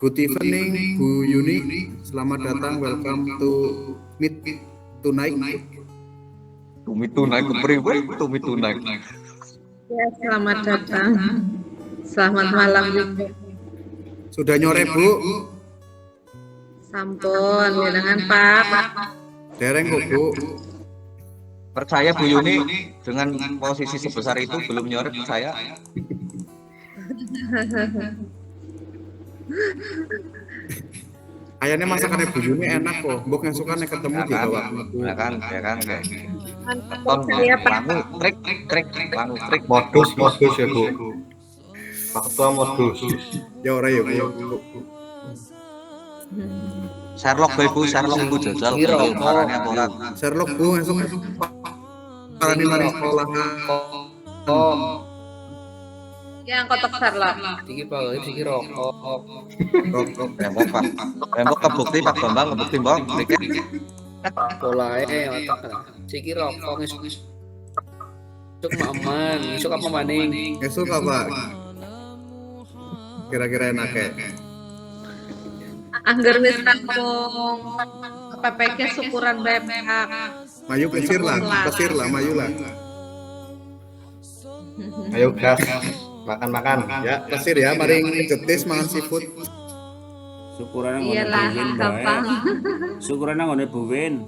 Good evening, Bu Yuni. Selamat datang. Welcome to Meet Tonight. Tumi tunai kepriwe, tumi tunai. Ya, selamat datang. Selamat malam juga. Sudah nyore, Bu? Sampun, dengan Pak. Dereng kok, Bu. Percaya Bu Yuni dengan posisi sebesar itu belum nyoret saya. Kayaknya masakannya Bu Yuni enak kok. Mbok yang suka nih ketemu di bawah. Ya kan. Saya Langu trik, langu trik. Modus ya Bu. Pak Ketua modus. Ya ora ya, Bu. Sherlock Bu, Sherlock Bu jajal. Caranya orang. Sherlock Bu esuk parani mari sekolah. yang kotak sarla. Iki Pak, iki rokok. Rokok. Tembok kebukti Pak Bambang, kebukti Bang. Polae otak. Iki rokok isuk maman, isuk apa maning? Esuk apa? Kira-kira enak ya? Angger wis rampung PPK syukuran BPH. Mayu kesir lah, mayu lah. Ayo gas. Makan. Ya, kesir ya, mari getis mangan seafood. Syukuran nang Iyalah, gampang. Syukuran nang ngone Bu Win.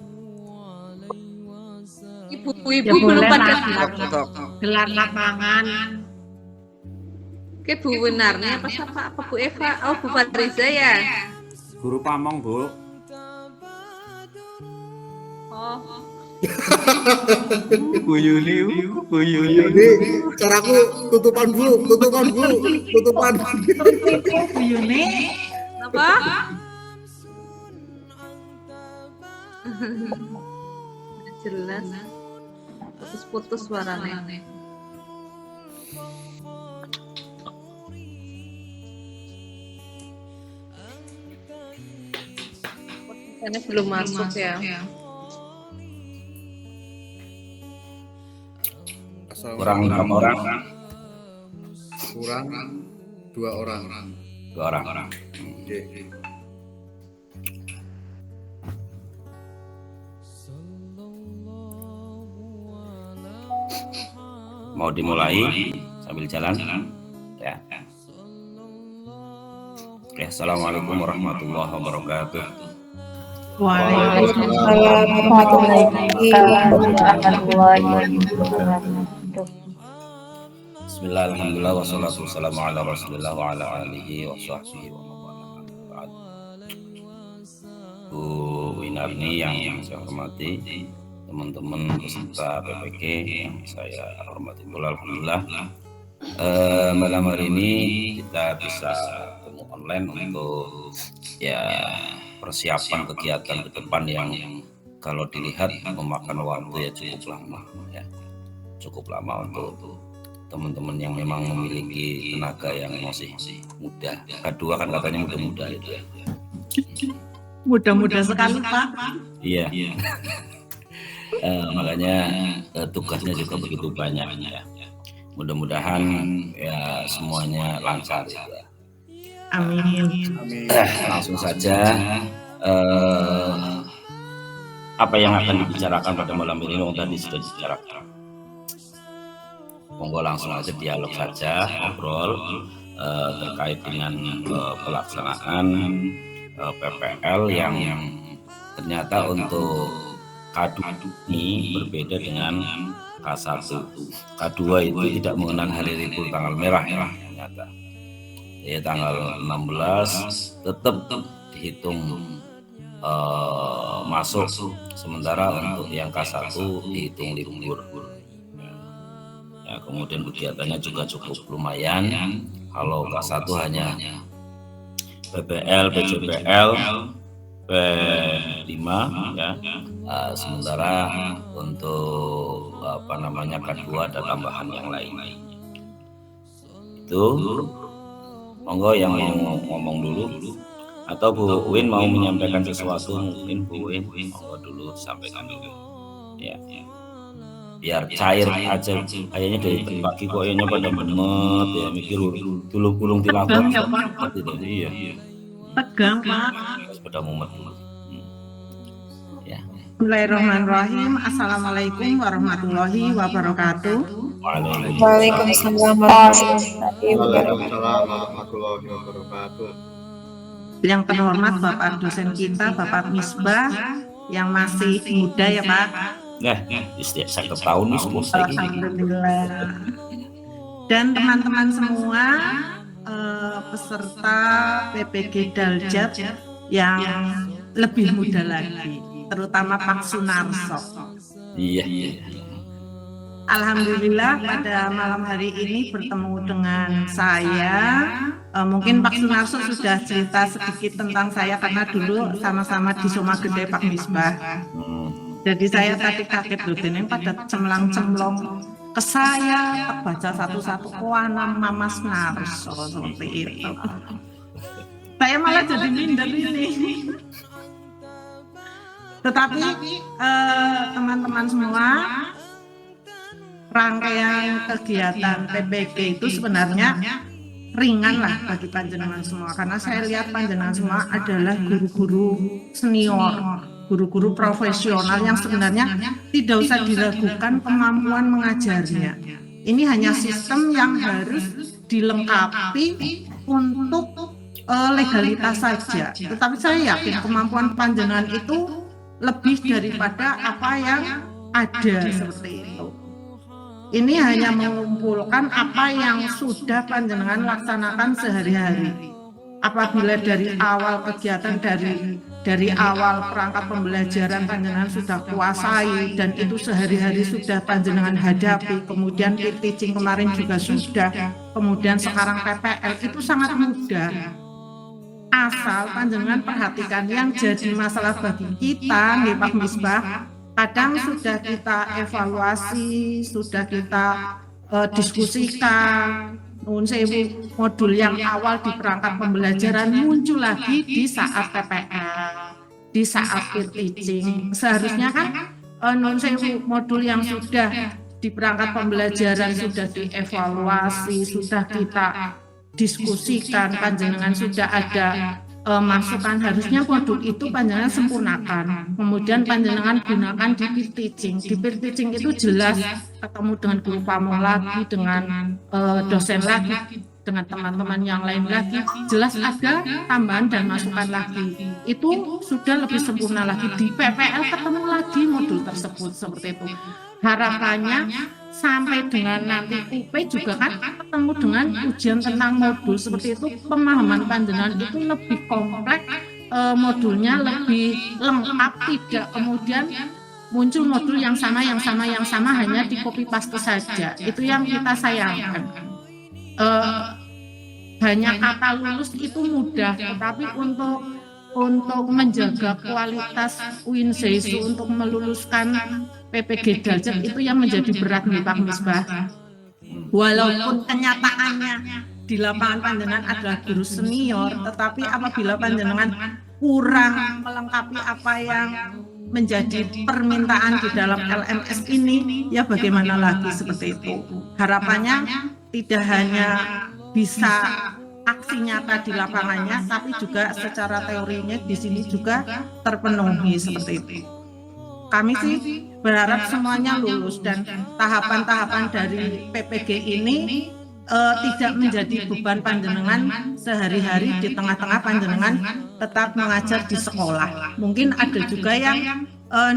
Ibu-ibu belum pada gelar lapangan. Ke Bu Winarnya apa siapa? Apa Bu Eva? Oh, Bu Patriza ya. Guru Pamong, Bu. Oh, Bu Yuni. Jadi caraku tutupan Bu. Bu Yuni, apa? Jelas. Putus suaranya. Ini belum masuk ya. Kurang berapa orang? Kurang 2 orang. 2 orang. Oke. Mau dimulai sambil jalan? Ya. Oke, assalamualaikum warahmatullahi wabarakatuh. waalaikumsalam warahmatullahi wabarakatuh. Bismillah, alhamdulillah, wassalatu wassalamu ala rasulillah wa ala alihi wa sahbihi wa mawala. Bu Winarni yang saya hormati, teman-teman peserta PPK yang saya hormati pula, alhamdulillah. Malam hari ini kita bisa ketemu online untuk ya persiapan kegiatan ke depan yang kalau dilihat memakan waktu ya cukup lama untuk teman-teman yang memang memiliki tenaga yang masih muda. Kedua kan katanya muda-muda itu ya. Mudah-mudah sekali Pak. Iya. Makanya tugasnya juga begitu banyak ya. Mudah-mudahan ya semuanya lancar ya. Amin. Langsung saja apa yang akan dibicarakan pada malam ini tadi sudah dibicarakan. Monggo langsung aja dialog saja, ngobrol terkait dengan pelaksanaan PPL yang ternyata untuk K2 ini berbeda dengan K1. K2 itu tidak mengenal hari libur tanggal merah ya ternyata. Ya, tanggal 16 tetap dihitung masuk, sementara untuk yang K1 dihitung libur. Ya, kemudian kegiatannya juga cukup lumayan. Kalau K1 hanya PPL, PJPL, P5 ya. Sementara untuk K2 ada tambahan yang lain. Itu monggo yang mau ngomong dulu atau Bu Win mau menyampaikan sesuatu, mungkin Bu Win monggo dulu sampaikan dulu ya. Biar cair aja, kayaknya dari pagi kayaknya pada benet ya, mikir tulung-tulung tilapun seperti itu. Iya. Tegang, Pak. Sepeda mumet. Ya. Bismillahirrahmanirrahim. Assalamualaikum warahmatullahi wabarakatuh. Waalaikumsalam warahmatullahi wabarakatuh. Waalaikumsalam warahmatullahi wabarakatuh. Yang terhormat Bapak dosen kita, Bapak Misbah, yang masih muda ya Pak. Nah, setiap 1 tahun nih selesai. Alhamdulillah. Dan teman-teman semua peserta PPG Daljat yang lebih muda lagi, terutama Pak Sunarso. Iya. Alhamdulillah pada malam hari ini bertemu dengan saya. Mungkin Pak Sunarso sudah cerita sedikit tentang saya karena dulu sama-sama di Soma Gede Pak Misbah. Jadi saya tadi kaget loh, ini pada cemlang-cemlong ke saya, terbaca satu-satu, nama Mas Narso seperti itu. Saya malah jadi minder ini. Tetapi teman-teman semua, rangkaian kegiatan PPG itu sebenarnya ringan lah bagi panjenengan semua, karena saya lihat panjenengan semua adalah guru-guru senior, guru-guru profesional yang sebenarnya tidak usah diragukan kemampuan mengajarnya. Ini hanya sistem yang harus dilengkapi untuk legalitas saja. Tetapi saya yakin kemampuan panjenengan itu lebih daripada apa yang ada seperti itu. Ini hanya mengumpulkan apa yang sudah panjenengan laksanakan sehari-hari. Apabila dari awal kegiatan, dari awal perangkat pembelajaran panjenengan sudah kuasai dan itu sehari-hari sudah panjenengan hadapi, kemudian peer teaching kemarin juga sudah, kemudian sekarang PPL, itu sangat mudah. Asal panjenengan perhatikan yang jadi masalah bagi kita nih Pak Misbah, kadang sudah kita evaluasi, sudah kita diskusikan, modul yang awal di perangkat pembelajaran muncul lagi di saat PPL, di saat peer teaching. Seharusnya kan modul yang sudah di perangkat pembelajaran sudah dievaluasi, sudah kita diskusikan, panjenengan sudah ada masukan, harusnya modul itu panjenengan sempurnakan, kemudian panjenengan gunakan di peer teaching. Di peer teaching itu jelas ketemu dengan guru pamong lagi, dengan dosen lagi, dengan teman-teman yang lain lagi, jelas ada tambahan dan masukan lagi. Itu sudah lebih sempurna lagi. Di PPL ketemu lagi modul tersebut seperti itu. Harapannya sampai dengan nanti UP juga kan ketemu dengan ujian tentang modul seperti itu, pemahaman panjenengan itu lebih kompleks, modulnya lebih lengkap, tidak kemudian muncul modul yang sama hanya di copy paste saja. Itu yang kita sayangkan. Banyak kata lulus itu mudah, tetapi untuk menjaga kualitas UIN-SEISU, untuk meluluskan PPG Daljat itu yang menjadi berat nih Pak Misbah. Walaupun kenyataannya di lapangan panjenengan adalah guru senior, tetapi apabila panjenengan kurang melengkapi apa yang menjadi permintaan di dalam LMS ini, ya bagaimana lagi seperti itu. Harapannya tidak hanya bisa aksi nyata di lapangannya, tapi juga secara teorinya di sini juga terpenuhi seperti itu. Kami sih berharap semuanya lulus dan tahapan-tahapan dari PPG ini tidak menjadi beban panjenengan sehari-hari di tengah-tengah panjenengan tetap mengajar di sekolah. Mungkin ada juga yang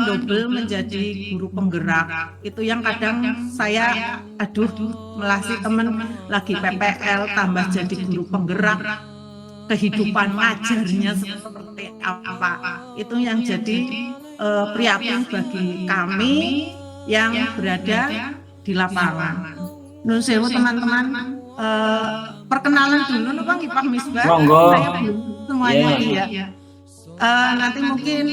double menjadi guru penggerak. Itu yang kadang saya melasi temen lagi PPL tambah jadi guru penggerak, kehidupan ngajarnya seperti apa. Itu yang jadi prihatin bagi kami yang berada di lapangan. Nun sewu teman-teman, perkenalan dulu nih Bang Pak Misbah. Saya belum semuanya iya. Nanti mungkin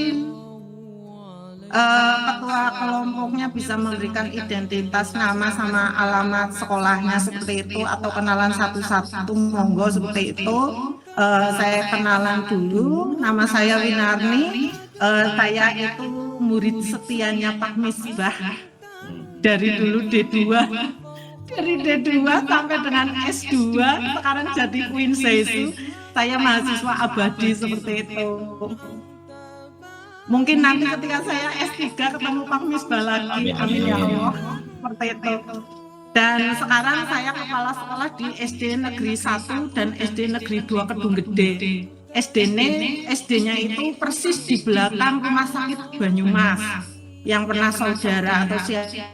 ketua kelompoknya bisa memberikan identitas, nama sama alamat sekolahnya seperti itu, atau kenalan satu-satu, monggo seperti itu. Saya kenalan dulu, nama saya Winarni. Saya itu murid setianya Pak Misbah dari dulu D2, dari D2 sampai dengan S2, sekarang jadi UIN-SEISU. saya mahasiswa abadi seperti itu. Mungkin nanti ketika saya S3 ketemu Pak Misbah lagi, amin ya Allah, seperti itu. Dan sekarang saya kepala sekolah di SD Negeri 1 dan SD Negeri 2 Kedung Gede. SD-nya itu persis di belakang Rumah Sakit Banyumas. Yang pernah saudara atau siapa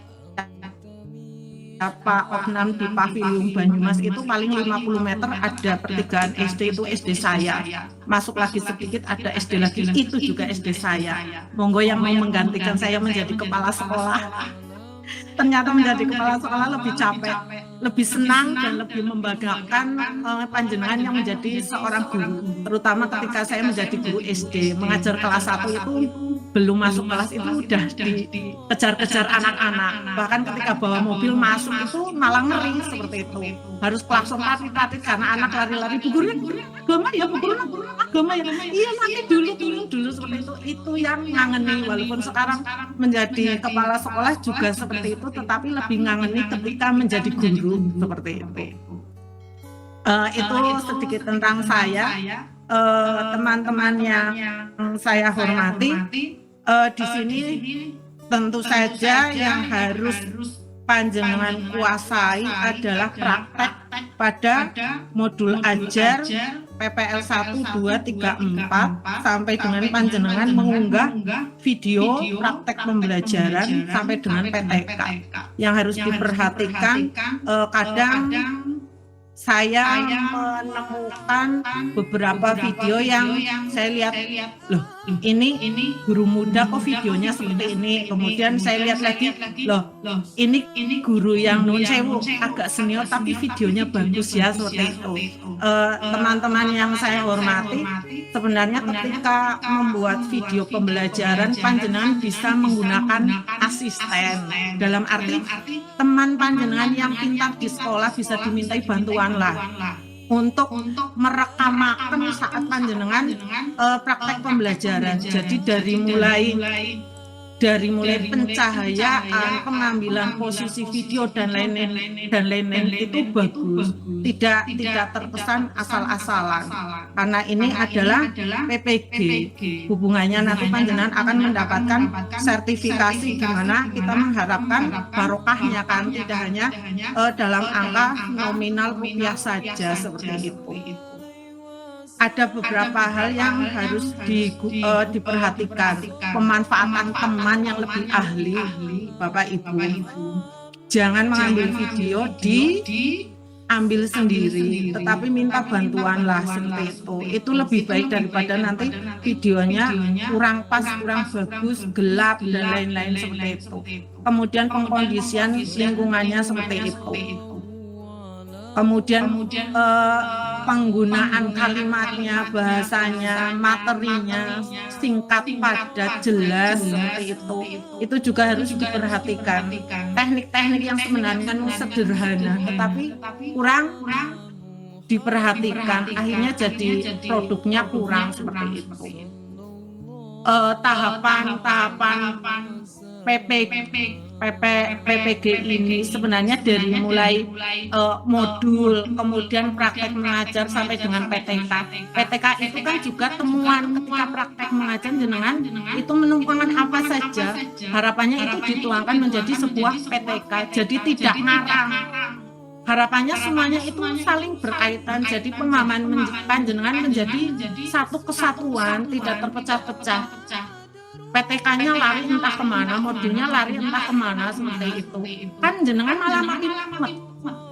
oknam di pavilion Banyumas itu paling 50 meter ada pertigaan SD, itu SD saya. Masuk lagi sedikit ada SD lagi, itu juga SD saya. Monggo yang mau menggantikan saya menjadi kepala sekolah. Ternyata menjadi kepala sekolah lebih capek, lebih senang dan lebih membanggakan panjenengan yang menjadi seorang guru. Terutama ketika saya menjadi guru SD, mengajar kelas 1 itu belum masuk kelas itu udah dikejar-kejar anak-anak. Bahkan ketika bawa mobil masuk itu malah ngeri seperti itu. Harus klakson tatit-tatit karena anak lari-lari, bu guru agama ya, bu guru agama ya. Iya nanti dulu seperti itu. Itu yang ngangeni, walaupun sekarang menjadi kepala sekolah juga seperti itu, tetapi lebih ngangeni ketika menjadi guru seperti itu. Itu sedikit tentang saya. Teman-teman yang saya hormati, di sini tentu saja yang harus panjenengan kuasai adalah praktek pada modul ajar PPL 1, 2, 3, 4 sampai dengan panjenengan mengunggah video praktek pembelajaran sampai dengan PTK. Yang harus diperhatikan, kadang saya menemukan beberapa video yang saya lihat, loh ini guru muda kok videonya seperti ini. Kemudian saya lihat lagi, loh ini guru yang nun sewu agak senior tapi videonya bagus ya, seperti itu. Teman-teman yang saya hormati, sebenarnya ketika membuat video pembelajaran panjenengan bisa menggunakan asisten. Dalam arti teman panjenengan yang pintar di sekolah bisa dimintai bantuan lah untuk merekamaken saat panjenengan praktek pembelajaran. Jadi dari mulai pencahayaan, pengambilan posisi video dan lain-lain itu bagus, tidak terkesan asal-asalan. Karena ini adalah PPG, hubungannya nanti panjenengan akan mendapatkan sertifikasi di mana kita mengharapkan barokahnya kan, tidak hanya dalam angka nominal rupiah saja seperti itu. Ada beberapa hal yang harus diperhatikan. Pemanfaatan teman yang lebih ahli, Bapak Ibu. Jangan mengambil video diambil sendiri, tetapi minta bantuan lah seperti itu. Itu lebih baik daripada nanti videonya kurang pas, kurang bagus, gelap dan lain-lain seperti itu. Kemudian pengkondisian lingkungannya seperti itu. Kemudian penggunaan kalimatnya, bahasanya, materinya singkat, padat, jelas seperti itu. Itu juga harus diperhatikan. Teknik-teknik yang sebenarnya sederhana, tetapi kurang diperhatikan, akhirnya jadi produknya kurang seperti itu. Tahapan-tahapan PPG ini sebenarnya dari mulai modul, kemudian praktek mengajar sampai dengan PTK. PTK itu kan juga temuan ketika praktek mengajar jenengan itu menemukan apa saja. Harapannya itu dituangkan menjadi sebuah PTK. Jadi tidak ngarang. Harapannya semuanya itu saling berkaitan. Jadi pemahaman panjenengan menjadi satu kesatuan, tidak terpecah-pecah. PTK-nya lari entah kemana, modulnya lari entah kemana seperti itu. Kan jenengan malah makin mumet.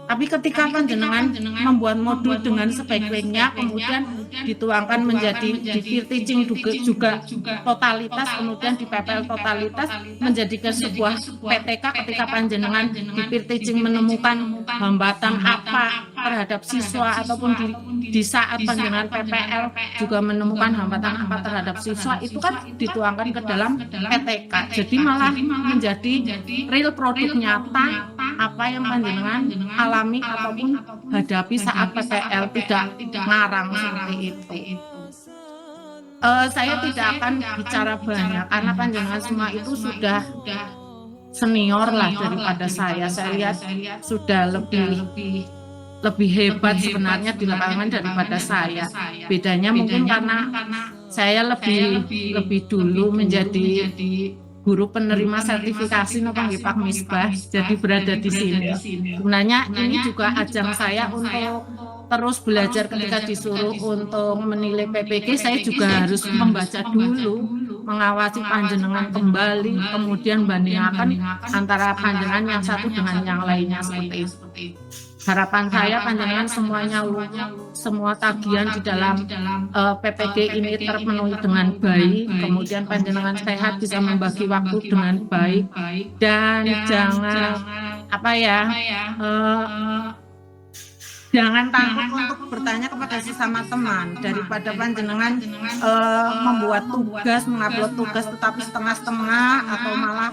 Tapi ketika panjenengan membuat modul dengan sebaik-baiknya, kemudian dituangkan menjadi di peer teaching juga totalitas, kemudian di PPL totalitas menjadikan sebuah PTK. Ketika panjenengan di peer teaching menemukan hambatan apa terhadap siswa, ataupun di saat panjenengan PPL juga menemukan hambatan apa terhadap siswa, itu kan dituangkan ke dalam PTK. Jadi malah menjadi real produk nyata apa yang panjenengan alami ataupun hadapi saat PPL, tidak ngarang seperti itu. Saya tidak akan bicara banyak karena panjenengan semua itu sudah senior lah daripada saya. Saya lihat sudah lebih lebih hebat sebenarnya di lapangan daripada saya. Bedanya mungkin karena saya lebih dulu menjadi guru penerima sertifikasi nopo nggih Pak Misbah, jadi berada di sini. Sebenarnya ini juga ajang saya untuk terus belajar. Ketika disuruh untuk menilai PPG, saya juga harus membaca dulu, mengawasi panjenengan kembali, kemudian bandingkan antara panjenengan yang satu dengan yang lainnya seperti itu. Harapan saya panjenengan semuanya semua tagihan di dalam PPG ini terpenuhi dengan baik, kemudian panjenengan sehat, bisa membagi waktu dengan baik, dan jangan jangan takut untuk bertanya kepada sesama teman, daripada panjenengan membuat tugas, mengupload tugas tetapi setengah-setengah atau malah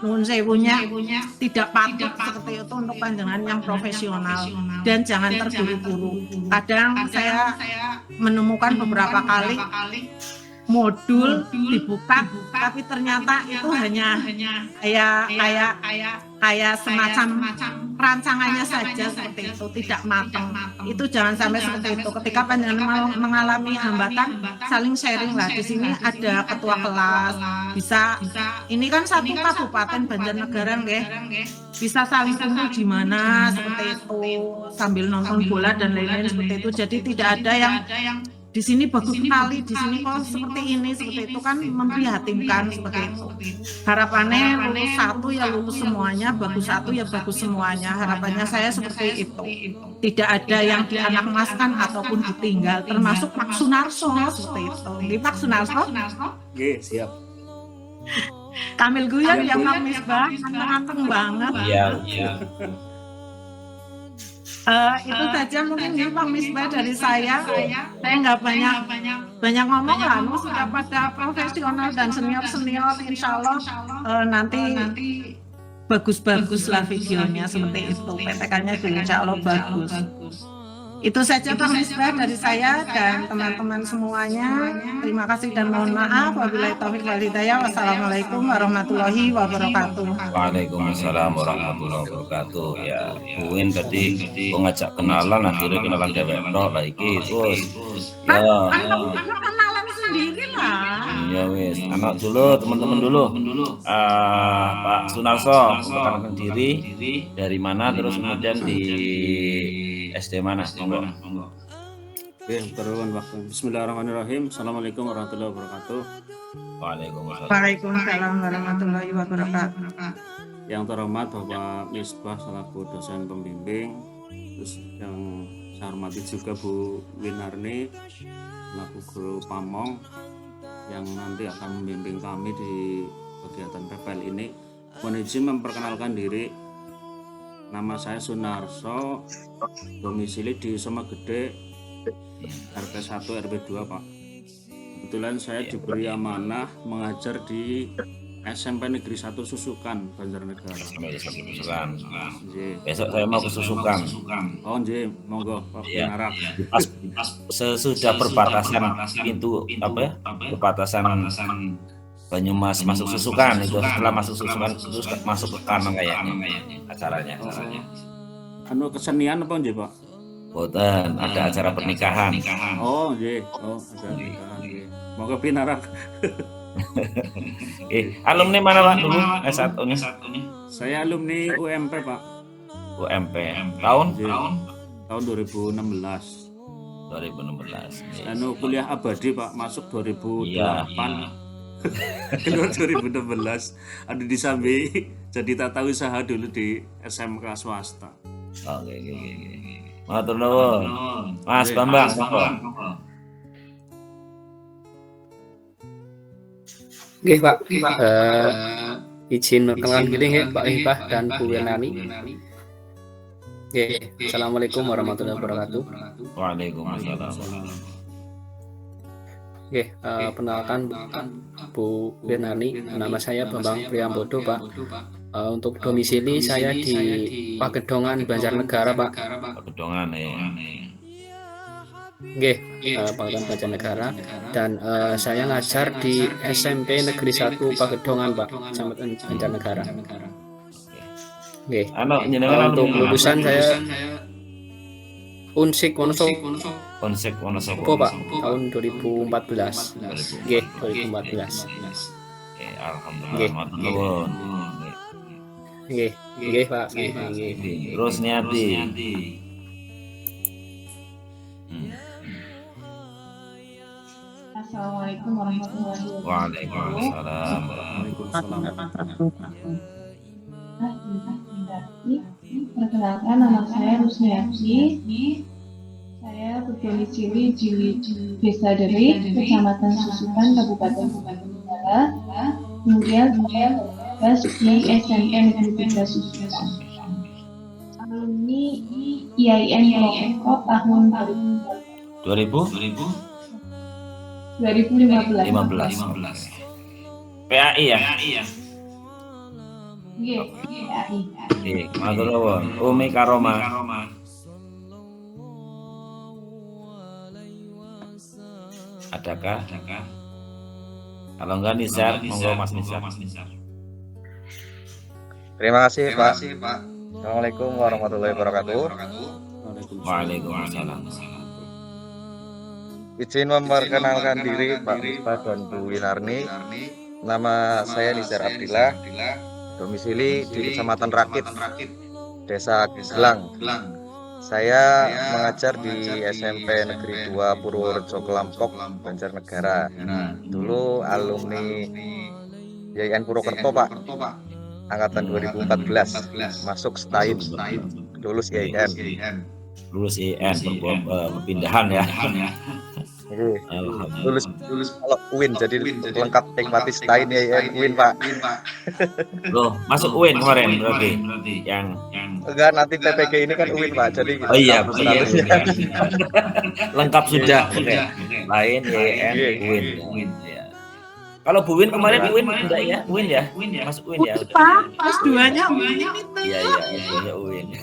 nuwun sewunya tidak patut seperti itu untuk panjenengan yang profesional, dan jangan terburu-buru. Kadang saya menemukan beberapa kali modul dibuka tapi ternyata itu hanya kayak semacam rancangannya saja, seperti itu, tidak matang. Itu jangan sampai seperti itu. Ketika panjenengan mengalami hambatan, saling sharing lah. Di sini ada ketua kelas, bisa ini kan satu kabupaten Banjarnegara nggih, bisa saling kumpul di mana seperti itu sambil nonton bola dan lain-lain seperti itu. Jadi tidak ada yang di sini bagus sekali, di sini kok seperti ini, seperti itu, kan memprihatinkan seperti itu. Harapannya lulus satu ya lulus semuanya, bagus satu ya bagus semuanya. Harapannya saya seperti itu. Tidak ada yang dianak-emaskan ataupun ditinggal, termasuk Pak Sunarso seperti itu. Ini Pak Sunarso? Oke, siap. Kamil Guyon ya Pak Misbah, ganteng banget. Iya. Itu saja mungkin nih Pak Misbah dari saya nggak banyak ngomong lah, sudah pada profesional dan senior insya Allah nanti bagus lah videonya seperti itu, PPK-nya juga insya Allah bagus. Itu saja Pak Misbah dari saya dan teman-teman semuanya. Terima kasih dan mohon maaf. Wabillahi taufiq wal hidayah. Wassalamualaikum warahmatullahi wabarakatuh. Waalaikumsalam warahmatullahi wabarakatuh. Ya, Buin tadi ngajak kenalan, akhirnya kenalan dewek tok lah iki terus. Ya. Kenalan sendiri lah. Ya wis, anak dulu, teman-teman dulu. Pak Sunarso, memperkenalkan diri dari mana, terus kemudian di SD mana? Monggo. Oke, terus waktu. Bismillahirrahmanirrahim. Assalamualaikum warahmatullahi wabarakatuh. Waalaikumsalam warahmatullahi wabarakatuh. Yang terhormat Bapak Misbah selaku dosen pembimbing, terus yang saya hormati juga Bu Winarni selaku guru Pamong yang nanti akan membimbing kami di kegiatan PPL ini. Mohon izin memperkenalkan diri. Nama saya Sunarso, domisili di Somagede, RT 1 RW 2 Pak. Kebetulan saya diberi amanah mengajar di SMP Negeri 1 Susukan, Banjarnegara. Besok saya mau ke Susukan. Oh nggih, monggo Pak Pinarak. Sesudah perbatasan pintu perbatasan Banyumas masuk Susukan, itu setelah masuk Susukan terus masuk ke kanan kayaknya acaranya. Anu kesenian apa nggih Pak? Boten, ada acara pernikahan. Oh nggih, ada pernikahan nggih. Monggo Pinarak. Alumni mana Pak dulu S1 nya? Saya alumni UMP Pak. UMP. Tahun 2016. 2016. Anu kuliah abadi Pak, masuk 2008. Keluar 2016. Ada di Sambi jadi tata usaha dulu di SMK swasta. Oke. Matur nuwun. Mas Bambang, monggo. Oke Pak, izin perkenalan diri ya Pak Hibah dan Bu Wenani. Oke, Assalamualaikum warahmatullahi wabarakatuh. Waalaikumsalam. Oke, perkenalkan Bu Wenani, nama saya Bambang Priambodo Pak. Untuk domisili saya di Pagedongan Banjarnegara Pak. Pagedongan ya. Oke, Pagedongan Banjarnegara, dan saya ngajar di SMP Negeri 1 Pagedongan Pak, Kecamatan Banjarnegara. Oke, untuk lulusan saya Unsik Wonosobo Konsek Wonosobo. Pak tahun 2014. Nggih, 2014. Oke, alhamdulillah. Matur nuwun. Nggih Pak. Nggih. Terus Niati. Assalamualaikum warahmatullahi wabarakatuh. Waalaikumsalam. Perkenalkan, nama saya Rusniati. Saya berdomisili di Desa Derik, Kecamatan Susukan, Kabupaten Tenggara. Kemudian saya bertugas di SMP Negeri 3 Susukan. Alumni IAIN Purwokerto tahun 2015. PAI ya? Iya, PAI. Matur nuwun. Umi Karoma. Adakah? Kalau enggak Nizar, monggo Mas Nizar. Terima kasih Pak. Assalamualaikum warahmatullahi wabarakatuh. Waalaikumsalam. Izin memperkenalkan diri Pak Misbah dan Bu Winarni. Nama saya Nizar Abdillah, domisili di Kecamatan Rakit, Desa Gelang. Saya mengajar di SMP Negeri 2 Purworejo Kelampok, Banjarnegara. Dulu alumni IAIN Purwokerto Pak, angkatan 2014, masuk STAIN, lulus IAIN. Lulus IAIN, perpindahan ya. Lulus kalau UIN, jadi lengkap nikmati STAIN IAIN UIN Pak. Loh, masuk UIN kemarin berarti yang enggak, nanti PPG ini kan UIN Pak, jadi oh iya, lengkap sudah. Oke. Lain IAIN UIN. Ya. Kalau Bu Win kemarin UIN enggak ya? UIN ya? Masuk UIN ya? Pak, S2-nya UIN itu. Iya, S2-nya UIN.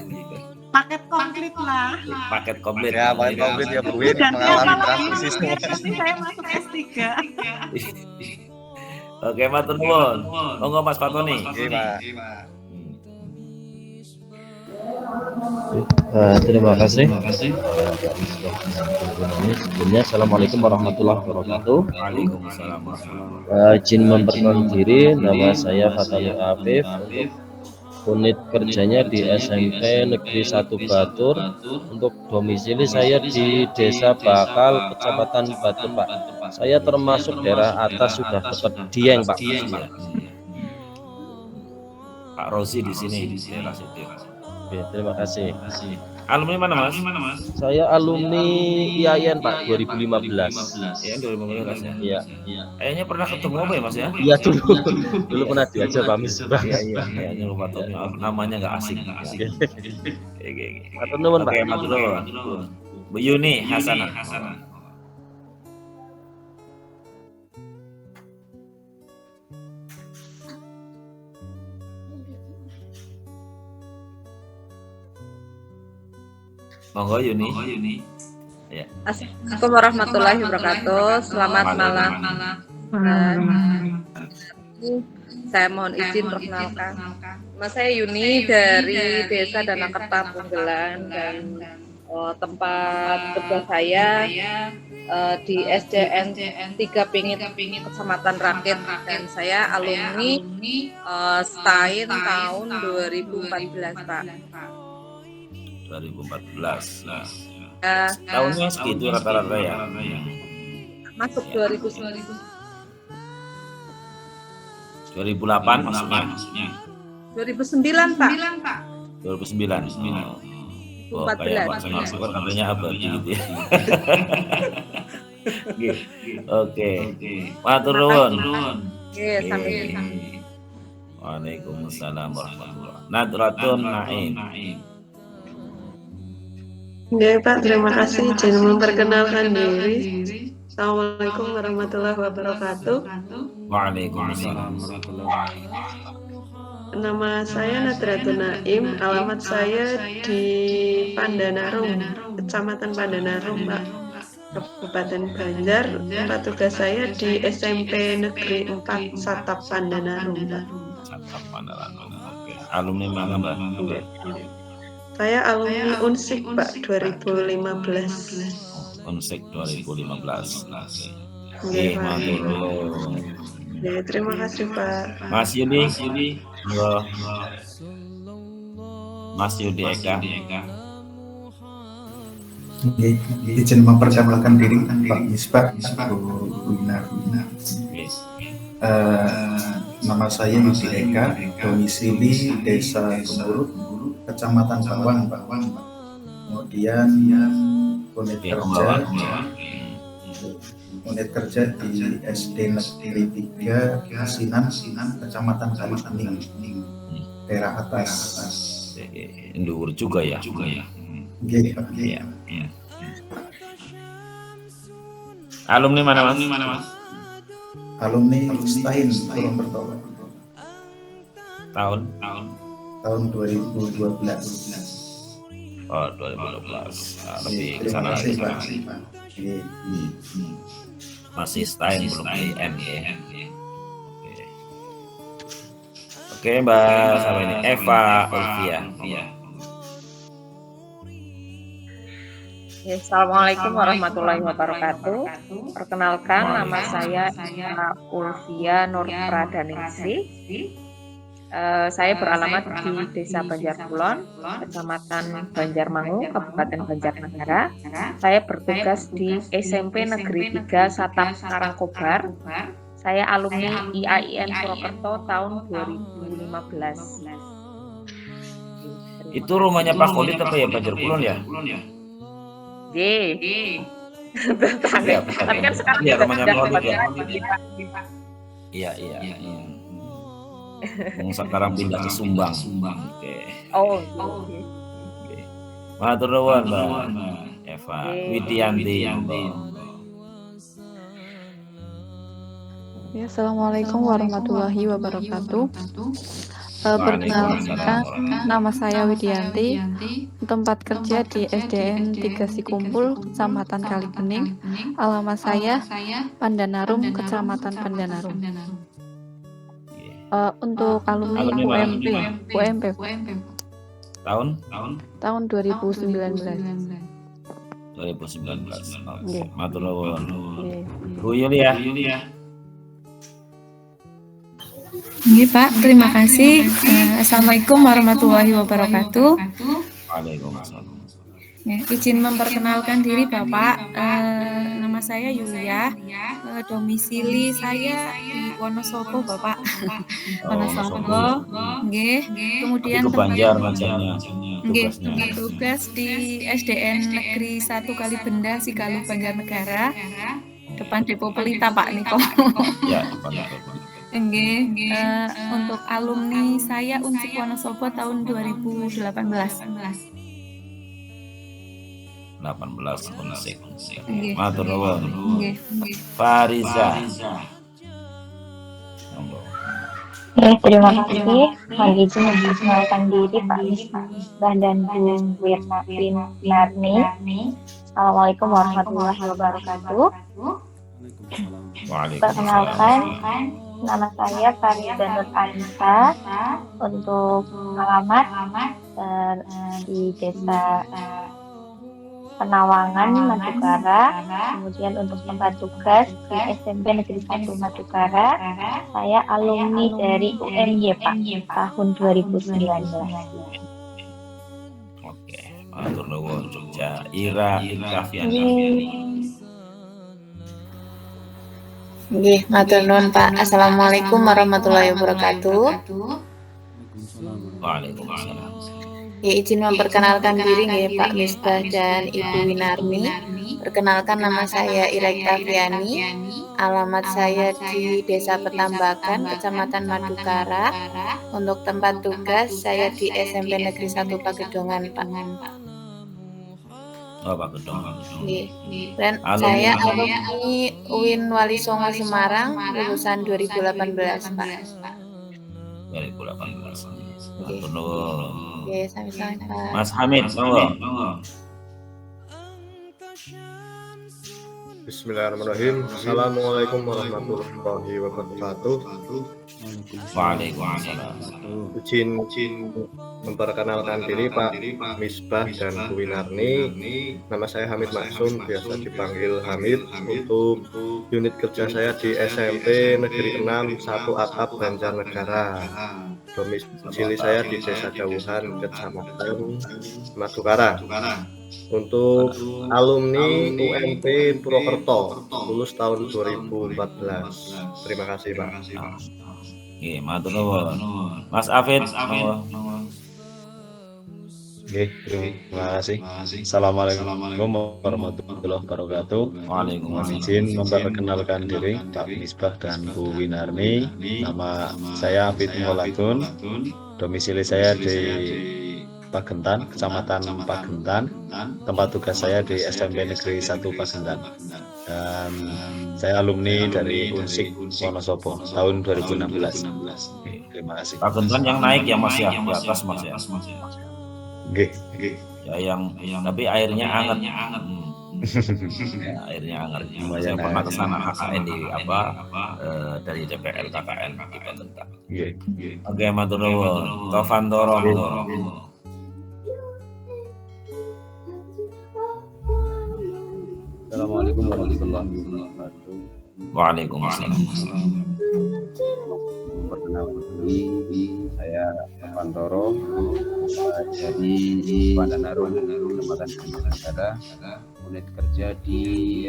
Paket komplit lah. Paket komplit. Ya, paket komplit ya Bu Win, mengalami transisi semua. Nanti saya masuk S3. Oke, matur nuwun. Monggo Mas Fatoni. Oke, Pak. Terima kasih. Sebelumnya, Assalamualaikum warahmatullahi wabarakatuh. Waalaikumsalam. Izin memperkenalkan diri, nama saya Fatani Afif. Unit kerjanya di SMP Negeri 1 Batur. Untuk domisili saya di Desa Bakal, Kecamatan Batur, Pak. Saya termasuk daerah atas, sudah dapat Dieng, Pak. Pak Rosi di sini di daerah situ. Oke, terima kasih. Alumni mana Mas? Saya alumni IAIN Pak 2015. Ya, 2015 ya. Iya. Kayaknya pernah ketemu apa ya Mas ya? Iya dulu pernah diajak Pak Misbah. Iya. Kayaknya lupa tahu namanya nggak asing. Oke. Matur nuwun Pak. Matur nuwun. Bu Yuni Hasanah. Monggo Yuni. Ya. Assalamualaikum warahmatullahi wabarakatuh. Selamat malam. Saya mohon izin perkenalkan. Nama saya Yuni dari Desa Danakerta Punggelan, dan tempat kerja saya di SDN 3 Pingit, Kecamatan Rakit, dan saya alumni STAIN tahun 2014 Pak. 2014. Tahunnya segitu rata-rata ya. Masuk 2008 maksudnya. 2009 Pak. 2009. Oh, kayak Pak Sengasur katanya abadi gitu ya. Oke. Matur nuwun. Oke, sampai. Waalaikumsalam warahmatullahi wabarakatuh. Nadratun Naim. Ya Pak, terima kasih. Izin memperkenalkan diri. Assalamualaikum warahmatullahi wabarakatuh. Waalaikumsalam. Nama saya Nadratun Naim. Alamat saya di Pandanarum, Kecamatan Pandanarum, Pak, Kabupaten Banjar. Tempat tugas saya di SMP Negeri 4 Satap Pandanarum, Pak. Satap Pandanarum. Oke. Alumni mana Mbak? Saya alumni Unsik, Pak, 2015. Unsik 2015. Nggih, Pak. Matur. Ya, terima kasih, Pak. Mas Yudi. Monggo. Mas Yudi Eka. Izin memperkenalkan diri Pak Misbah, Bu Winar. Nama saya Yudi Eka, domisili Desa Gemburu, Kecamatan Bawang, kemudian unit kerja di SD Negeri 3 Asinan, Kecamatan Kalibening, daerah atas. Nduwur juga ya. Nggih, Pak. Alumni mana Mas? Alumni Stain Purwokerto. Tahun 2012. Oh, 2012. Nah, lebih ke Terima sana kasih, lagi. Pak. Masih Stein belum IN ya. Oke, Mbak sama ini Eva Olivia. Ya, Assalamualaikum warahmatullahi wabarakatuh. Perkenalkan, nama saya Eva Ulvia Nur Pradaningsih. Saya beralamat di Desa Banjarkulon, Kecamatan Banjarmangu, Kabupaten Banjarnegara. Saya bertugas di SMP Negeri 3 Satap Karangkobar. Saya alumni IAIN Purwokerto tahun 2015. Itu rumahnya Pak Khalid apa ya, Banjarkulon ya? Tetangga. Tapi kan sekarang iya, rumahnya sudah Khalid ya. Iya. Sekarang pindah ke Sumbang. Oke. Oh. Matur nuwun, Mbak Eva Widianti. Ya, Assalamualaikum warahmatullahi wabarakatuh. Perkenalkan, nama saya Widianti, tempat kerja di SDN 3 Sikumpul, Kecamatan Kalibening, alamat saya Pandanarum, Kecamatan Pandanarum. Untuk alumni UMP. Tahun 2019. Matur nuwun. Bu Yulia. Nggih, Pak, terima kasih. Assalamualaikum warahmatullahi wabarakatuh. Waalaikumsalam. Ya, izin memperkenalkan diri Bapak. Nama saya Yulia. Domisili saya di Wonosobo, Bapak. Wonosobo. Nggih. Kemudian Banjar macamnya. nggih, tugas di SDN Negeri 1 Kalibenda, Sigaluh, Banjarnegara. Depan Depo Pelita, Pak Niko. Ya, depan Depo. Nggih, untuk alumni saya Unsik Wonosobo tahun 2018. 18 Unsik. Nggih. Matur nuwun. Nggih. Fariza. Terima kasih. Mohon izin memperkenalkan diri Pak Misbah dan Bu Wirnarni. Assalamualaikum warahmatullahi wabarakatuh. Perkenalkan, nama saya Farida Nur Anissa. Untuk alamat di Desa Penawangan, Madukara. Kemudian untuk tempat tugas di SMP Negeri 1 Madukara. Saya alumni dari UMY, Pak, tahun 2019. Oke, matur nuwun Jogja. Ira Inkafiani. Nggih, matur nuwun, Pak. Assalamualaikum warahmatullahi wabarakatuh. Waalaikumsalam. Ya, izin memperkenalkan diri nggih Pak Misbah dan Ibu Winarni. Perkenalkan, nama saya Ira Iktafiani. Alamat saya di Desa Petambakan, Kecamatan Madukara. Untuk tempat tugas saya di SMP Negeri 1 Pagedongan, Pak. Oh, Pagedongan. Nggih. Dan saya alumni UIN Wali Songo Semarang, lulusan 2018, Pak. 2018. Matur nuwun. Oke, sami-sami, Pak. Mas Hamid, monggo. Bismillahirrahmanirrahim. Assalamualaikum warahmatullahi wabarakatuh. Waalaikumsalam. Izin memperkenalkan diri Pak Misbah dan Bu Winarni. Nama saya Hamid Maksum, biasa dipanggil Hamid. Untuk unit kerja saya di SMP Negeri 6 1 Atap Banjarnegara. Domisili saya di Desa Jauhan, Kecamatan Madukara. Untuk alumni UMP Purwokerto, lulus tahun 2014. Terima kasih Pak. Oke, matur nuwun. Mas Afid, Oke, terima kasih. Assalamualaikum warahmatullahi wabarakatuh. Waalaikumsalam. Izin memperkenalkan diri Pak Misbah dan Bu Winarni. Nama saya Afid Molatun. Domisili saya di Pagentan, Kecamatan Pagentan. Tempat tugas saya di SMP Negeri 1 Pagentan. Dan saya alumni dari Unsik Wonosobo tahun 2016. Terima kasih. Pagentan yang naik ya Mas ya, di atas Mas ya. Oke. Ya yang tapi airnya hangat. Ya, airnya hangat. Saya pernah ke sana KKN di dari DPR KKN di Pagentan. Oke, matur nuwun. Tofandoro. Assalamualaikum warahmatullahi wabarakatuh. Waalaikumsalam. Perkenalkan diri, saya Pantoro dari Pandanarum, Kecamatan Banjarnegara, unit kerja di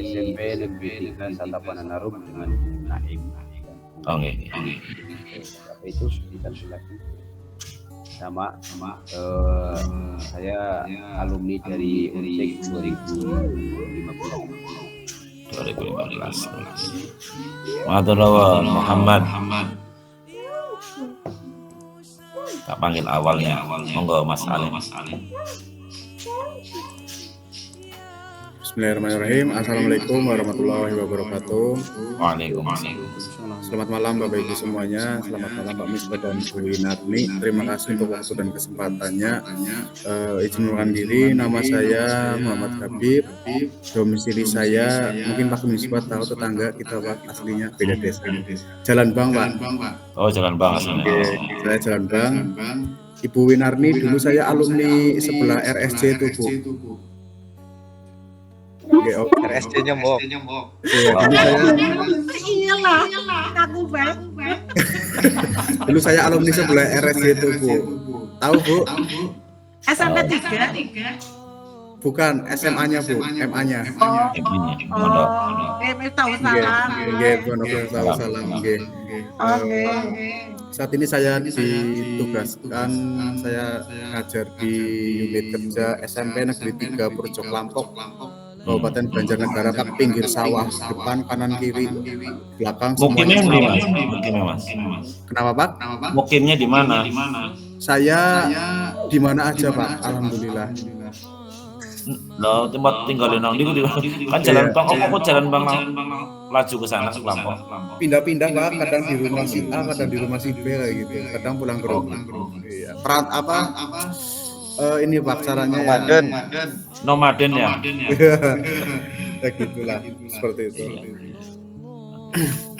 SMP Negeri 3 Sata Pandanarum dengan Naim. Oke. Itu sekitar lagi. Sama saya alumni dari Unsik 2015. Matur nuwun Muhammad. Tak panggil awalnya. Monggo Mas Ali. Bismillahirrahmanirrahim. Assalamualaikum warahmatullahi wabarakatuh. Waalaikumsalam. Selamat malam Bapak Ibu semuanya. Selamat malam Pak Misbah dan Bu Winarni. Terima kasih untuk waktu dan kesempatannya. Izin mengenalkan diri, nama saya Muhammad Habib. Domisili saya, mungkin Pak Misbah tahu tetangga kita Pak, aslinya beda desa. Jalan Bang Pak. Oh Jalan Bang. Oke, saya Jalan Bang. Ibu Winarni dulu saya alumni sebelah RSJ itu Bu. RSJ-nya Mbok. Iyalah, aku Bang. Dulu saya alumni sebelah RSJ itu Bu. Tahu Bu? SMP 3. Bukan, SMA-nya Bu, MA-nya. Tahu salah. Nggih, tahu salah nggih. Saat ini saya ditugaskan, saya ngajar di unit kerja SMP Negeri 3 Purjok Lampok, Kabupaten Banjarnegara, Pak, pinggir sawah, depan, kanan, kiri, belakang. Mukimnya di mana? Mas. Kenapa Pak? Mukimnya di mana? Saya di mana aja Pak, alhamdulillah. Loh, tempat tinggalin nang di kan Jalan Bang, kok Jalan Bang laju ke sana ke Lampok. Pindah-pindah Pak, kadang di rumah si A, kadang di rumah si B kayak gitu. Kadang pulang ke rumah. Iya. Peran apa? Ini Pak caranya ya. Nomaden ya. Ya gitulah, seperti itu.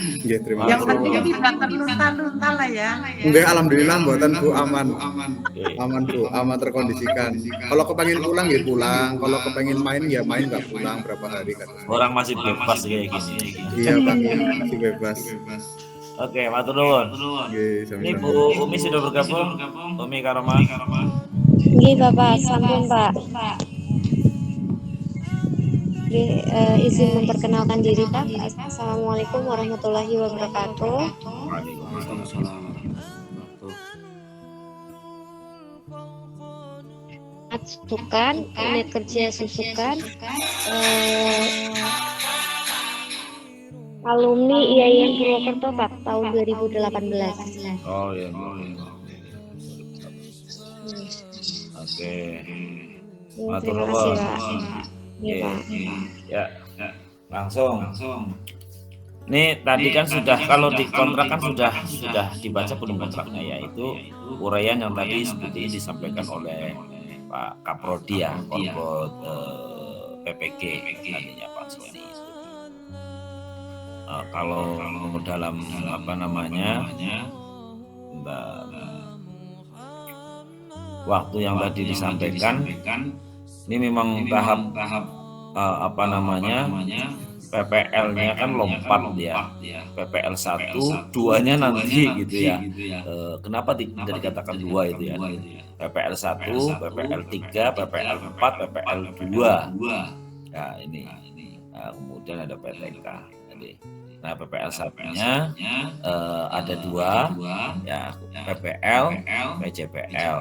Nggih, terima kasih. Yang penting tidak terlunta-lunta lah ya. Enggak, alhamdulillah mboten Bu, aman. Aman Bu, aman terkondisikan. Kalau kepengen pulang ya pulang, kalau kepengen main ya main, enggak pulang berapa hari kan. Orang masih bebas kayak gini. Iya Pak, masih bebas. Oke, matur nuwun. Ini Bu Umi sudah bergabung. Umi Karama. Nggih Bapak, sampun Pak. Izin memperkenalkan diri Pak. Assalamualaikum warahmatullahi wabarakatuh. Susukan, unit kerja Susukan, alumni IAIN Purwokerto Pak, tahun 2018. Oh iya. Oke. Terima kasih Pak. Ya, langsung. Ini tadi kan sudah, kalau di kontrak kan sudah dibaca belum kontraknya, yaitu uraian yang tadi seperti disampaikan oleh Pak Kaprodi ya, Korpot PPG nantinya Pak Sony. kalau dalam apa namanya waktu yang tadi disampaikan, ini memang tahap apa namanya PPL-nya kan lompat ya, PPL 1, 2-nya nanti gitu ya. Kenapa tidak dikatakan 2 itu ya? PPL 1, PPL 3, PPL 4, PPL 2. Nah ini. Nah, kemudian ada PTK. Nah PPL 1-nya ada 2 ya, PPL, PJPL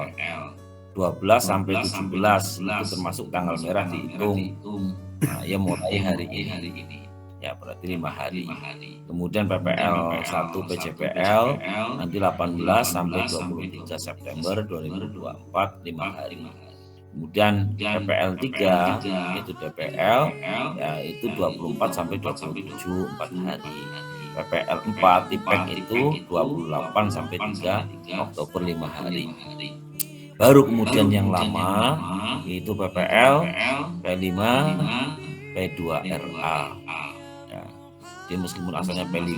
12 sampai 17 itu termasuk tanggal merah dihitung. Nah, ya mulai hari ini ya berarti 5 hari. Kemudian PPL 1 PJPL nanti 18 sampai 23 September 2024 5 hari. Kemudian PPL 3 itu DPL ya itu 24 sampai 27 4 hari. PPL 4 TIPEK itu 28 sampai 3 Oktober 5 hari. Baru kemudian yang lama itu PPL, P5, P2RA. Ya. Jadi meskipun asalnya P5,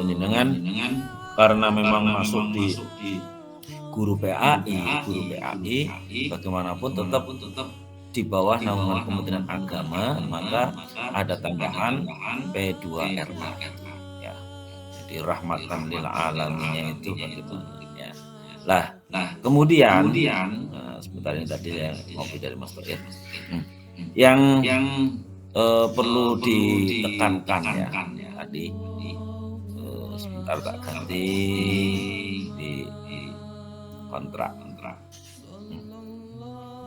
dengan karena memang masuk di guru PAI, bagaimanapun tetap di bawah naungan Kementerian Agama, maka ada tambahan P2RA. Ya. Jadi rahmatan lil alaminnya itu bagaimana? Lah, kemudian sebentar ini tadi ya ngopi dari Mas Toir. Yang perlu ditekankan ya tadi sebentar tak ganti di kontrak.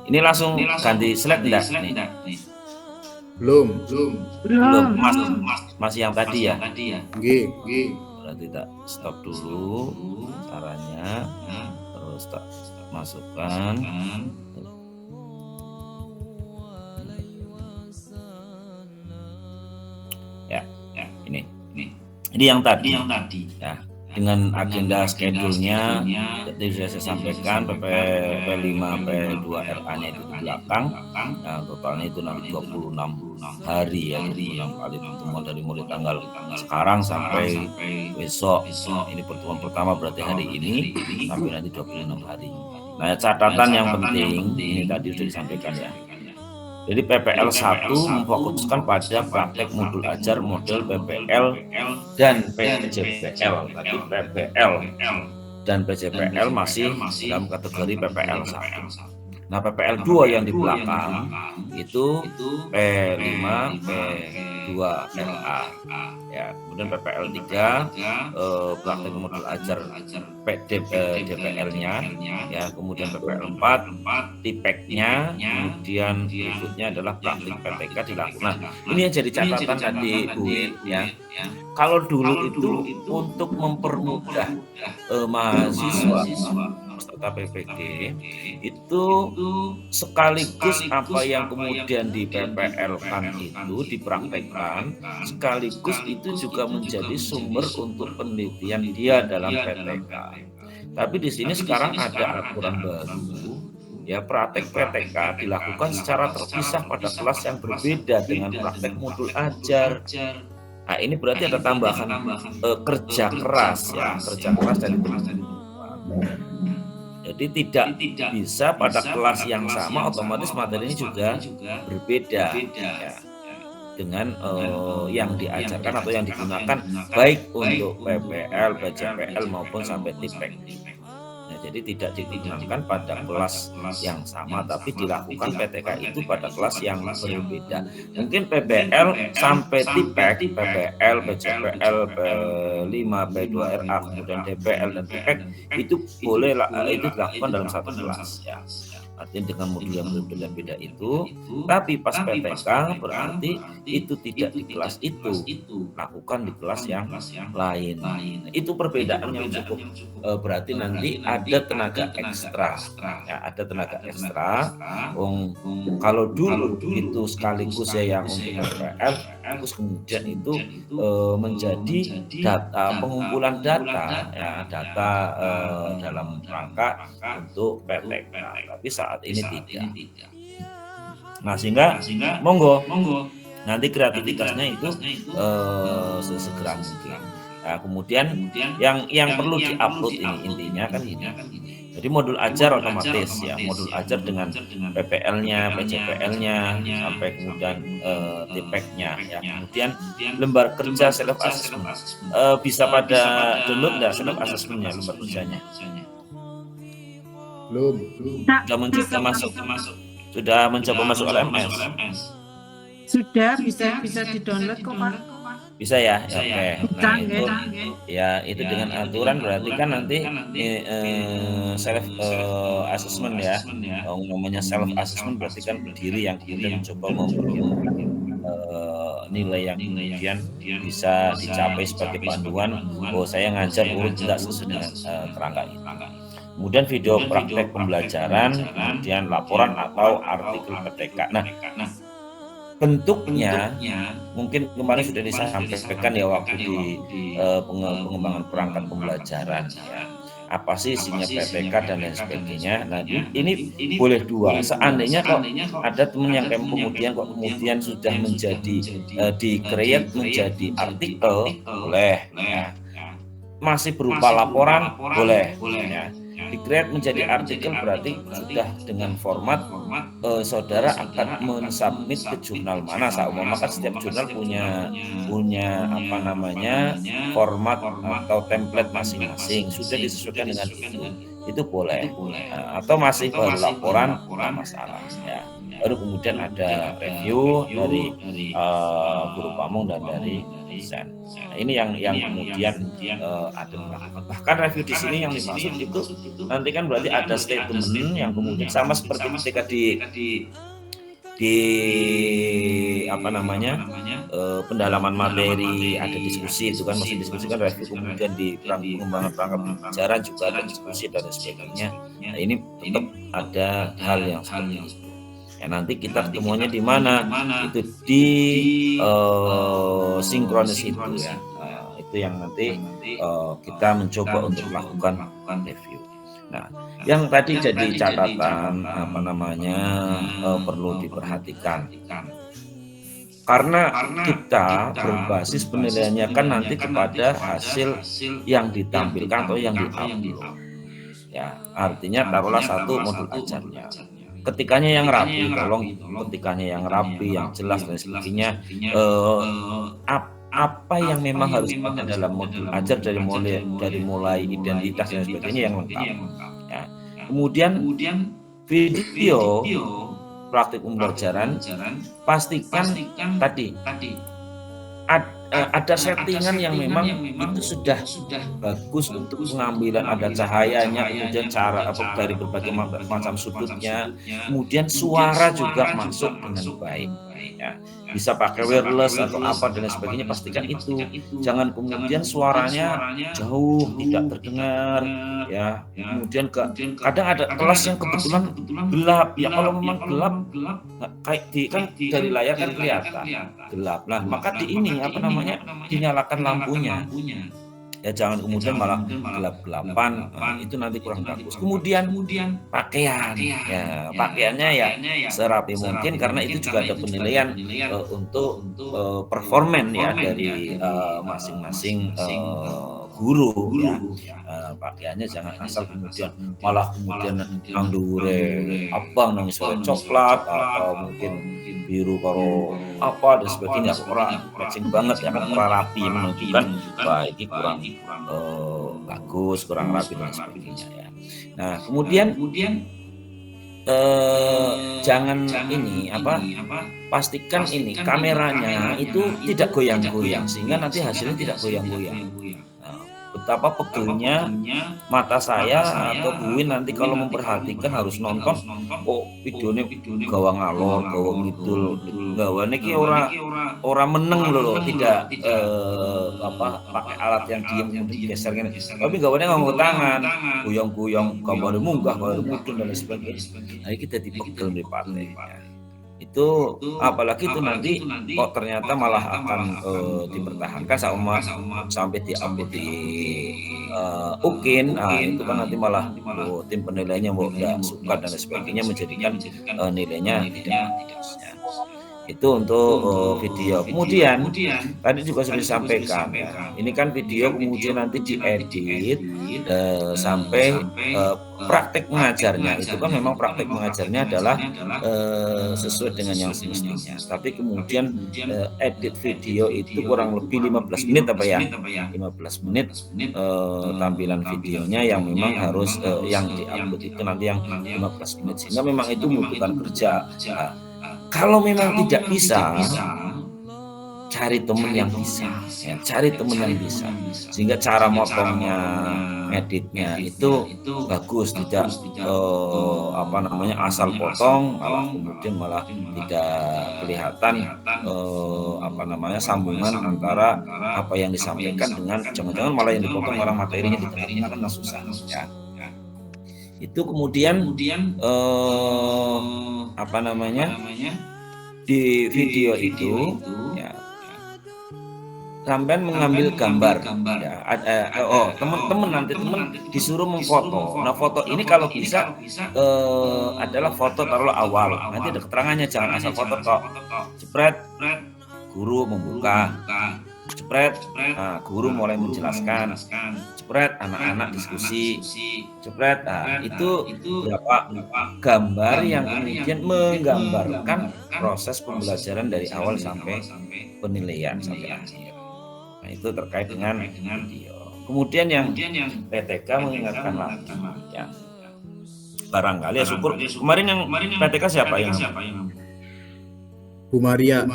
Ini langsung ganti slide enggak nih? Belum. Masih yang tadi ya? Nggih. Berarti tak stop dulu caranya, terus tak masukkan. Ya, ini yang tadi ya. Dengan agenda schedule-nya tadi sudah saya sampaikan, PP5 P2RA-nya itu di belakang. Nah, totalnya itu nanti 26 hari ya, 26 kali pertemuan dari mulai tanggal sekarang sampai besok. Ini pertemuan pertama berarti hari ini sampai nanti 26 hari. Nah, catatan yang penting ini tadi sudah disampaikan ya. Jadi PPL 1 memfokuskan pada praktek modul ajar model PPL dan PJPL. Tadi PPL dan PJPL masih dalam kategori PPL 1. Nah PPL 2 yang di belakang itu P5 P2RA ya. Kemudian PPL 3 praktek modul ajar DPL-nya ya. Kemudian PPL 4 TIPEK-nya. Kemudian berikutnya adalah praktik PTK dilakukan. Nah ini yang jadi catatan tadi Bu ya. Kalau dulu itu untuk mempermudah mahasiswa peserta PPG itu sekaligus apa yang kemudian di PPL-kan itu dipraktekkan, sekaligus itu juga menjadi sumber untuk penelitian dia dalam PTK. Tapi di sini sekarang ada aturan baru ya, praktek PTK dilakukan secara terpisah pada kelas yang berbeda dengan praktek modul ajar. Nah ini berarti ada tambahan kerja keras ya, kerja keras dari teman-teman. Jadi tidak bisa pada kelas yang sama otomatis materinya juga berbeda ya, dengan yang diajarkan atau yang digunakan baik untuk PPL, PJPL maupun sampai TIPEK. Nah, jadi tidak digunakan pada kelas yang sama, tapi dilakukan PTK itu pada kelas yang berbeda. Mungkin PPL sampai TIPEK, PPL, PJPL, P5, P2RA, kemudian DPL dan TIPEK itu boleh itu dilakukan dalam satu kelas ya. Artinya dengan modul yang berbeda-beda itu, tapi pas PTK berarti itu tidak di kelas itu, lakukan di kelas yang lain. Itu perbedaan yang cukup berarti nanti ada tenaga ekstra, ya ada tenaga ekstra. Kalau dulu itu sekaligus ya yang untuk PPL, terus kemudian itu menjadi data pengumpulan data, ya data dalam rangka untuk PTK. Tapi saat ini tidak. Nah sehingga monggo. nanti kreativitasnya itu sesegera mungkin. Nah, kemudian yang perlu diupload ini intinya kan ini. Jadi modul ajar otomatis ya, modul ajar dengan PPL-nya, PJPL-nya, sampai kemudian TPEC-nya. Ya. Kemudian lembar kerja self assessment. Bisa pada download nggak self assessment-nya, lembar kerjanya? Belum. Sudah mencoba masuk LMS. Sudah bisa di-download kok, Pak. Bisa ya, oke. Nah itu ya itu dengan aturan berarti kan nanti self assessment ya. Namanya self assessment berarti kan diri yang kemudian mencoba memberi nilai yang kemudian bisa dicapai sebagai panduan. Oh saya ngajar urut tidak sesuai dengan kerangka ini. Kemudian video praktek pembelajaran, kemudian laporan atau artikel PTK. Nah bentuknya mungkin kemarin sudah disampaikan ya waktu di pengembangan perangkat pembelajaran ya. Apa sih isinya PPK dan lain sebagainya. Nah ini boleh dua. Seandainya kok ada teman yang kemudian sudah menjadi di-create menjadi artikel, boleh ya. Masih berupa laporan, boleh ya. Di-create menjadi artikel berarti sudah dengan format saudara akan mensubmit ke jurnal mana. Maka setiap jurnal punya apa namanya format atau template masing-masing, sudah disesuaikan dengan itu boleh. Atau masih baru laporan, nggak masalah ya. Baru kemudian ada review dari guru pamong dan dari desain. Nah, ini yang kemudian ada. Bahkan review di sini yang dimaksud itu nanti kan berarti ada statement yang kemudian sama seperti ketika di apa namanya pendalaman materi ada diskusi itu kan masih diskusi kan review, kemudian di pengembangan perangkat pembelajaran juga ada diskusi dan sebagainya. Nah ini tetap ada hal yang seperti itu. Ya, nanti kita ketemuannya di mana? Itu di sinkronis itu ya. Itu yang nanti kita mencoba untuk melakukan review. Nah, yang tadi jadi catatan apa namanya perlu diperhatikan. Karena kita berbasis penilaiannya kan nanti kepada hasil yang ditampilkan atau yang diupload. Ya, artinya taruhlah satu modul ajarnya. Ketikanya yang rapi, tolong ketikanya yang rapi, yang jelas dan sebagainya. Apa yang memang harus ada dalam modul ajar dari mulai identitas dan sebagainya yang lengkap. Ya. Kemudian video praktik pembelajaran pastikan tadi ada settingan yang memang itu sudah bagus untuk pengambilan, ada cahayanya, kemudian cara dari berbagai macam sudutnya, kemudian suara juga masuk dengan baik ya. Bisa pakai wireless atau apa dan sebagainya, pastikan itu. Jangan kemudian suaranya jauh tidak terdengar ya. Kemudian kadang ada kelas yang kebetulan gelap ya. Kalau memang gelap kayak dari layar kan kelihatan gelap. Nah, maka dinyalakan lampunya. Ya jangan kemudian malah gelap-gelapan, itu nanti kurang bagus. Kemudian pakaian, ya pakaiannya ya serapi mungkin karena itu juga ada penilaian untuk performan ya dari masing-masing guru ya. Pakaiannya jangan asal kemudian malah kemudian anggure abang nang sore coklat atau mungkin biru karo apa dan sebagainya, orang matching banget ya kan, kurang rapi, menunjukkan wah ini kurang bagus, kurang rapi dan sebagainya ya. Nah kemudian jangan pastikan ini kameranya itu tidak goyang-goyang sehingga nanti hasilnya tidak goyang-goyang. Betapa pegelnya mata saya atau Bu Win nanti kalau memperhatikan harus nonton videonya gawa ngalor, gawa ngidul, gawane ki ora meneng loh, tidak pakai alat yang diem kemudian geser gini, tapi gawane nganggo tangan, guyong-guyong, gambar munggah, gambar mudun dan sebagainya. Nah kita dipegel di partai. Itu apalagi itu nanti kok ternyata malah akan dipertahankan sampai diambil di UKIN. Itu kan nanti malah tim penilainya nggak suka dan sebagainya, menjadikan nilainya tidak seharusnya. Itu untuk video. Kemudian tadi juga sudah disampaikan ya, ini kan video kemudian nanti diedit sampai praktek mengajarnya itu kan memang praktek mengajarnya adalah sesuai dengan yang semestinya. Tapi kemudian edit video itu kurang lebih 15 menit apa ya? 15 menit tampilan videonya yang memang harus yang diupload itu nanti yang 15 menit, sehingga memang itu membutuhkan kerja. Kalau memang tidak bisa, cari teman yang bisa, ya, cari teman yang bisa, sehingga cara motongnya, editnya itu bagus, tidak asal potong, malah tidak kelihatan sambungan antara apa yang disampaikan dengan jangan-jangan malah yang dipotong orang materinya di tengah-tengah, kan susah. Ya. Itu kemudian di video itu ya, sampean mengambil gambar ya, teman-teman nanti disuruh memfoto. Nah, foto ini kalau bisa adalah foto taruhlah awal, nanti ada keterangannya, jangan asal foto kok jepret guru membuka, jepret guru mulai menjelaskan, jepret anak-anak diskusi, jepret itu beberapa gambar yang kemudian menggambarkan proses pembelajaran dari awal sampai penilaian sampai akhir. Nah, itu terkait dengan video. Kemudian yang PTK mengingatkan lagi ya, barangkali ya syukur kemarin yang PTK siapa yang Bu Maria.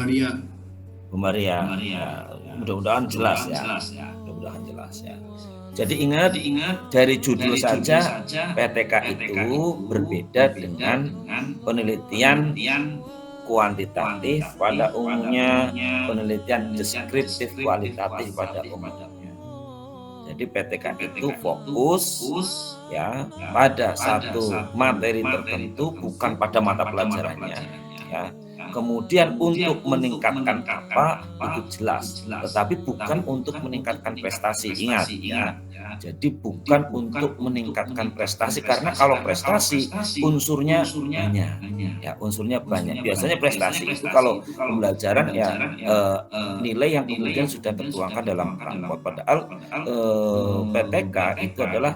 Ya, mudah-mudahan jelas ya. Mudah-mudahan jelas ya. Jadi ingat dari judul saja PTK itu berbeda dengan penelitian kuantitatif pada umumnya, penelitian deskriptif kualitatif pada umumnya. Jadi PTK itu fokus ya pada satu materi tertentu, bukan pada mata pelajarannya ya. Kemudian untuk meningkatkan apa itu jelas, tetapi bukan untuk meningkatkan prestasi. Ingat ya, jadi bukan untuk meningkatkan prestasi, karena kalau prestasi unsurnya banyak ya, unsurnya banyak. Biasanya prestasi itu kalau pembelajaran ya nilai yang kemudian sudah tertuangkan dalam raport, padahal PTK itu adalah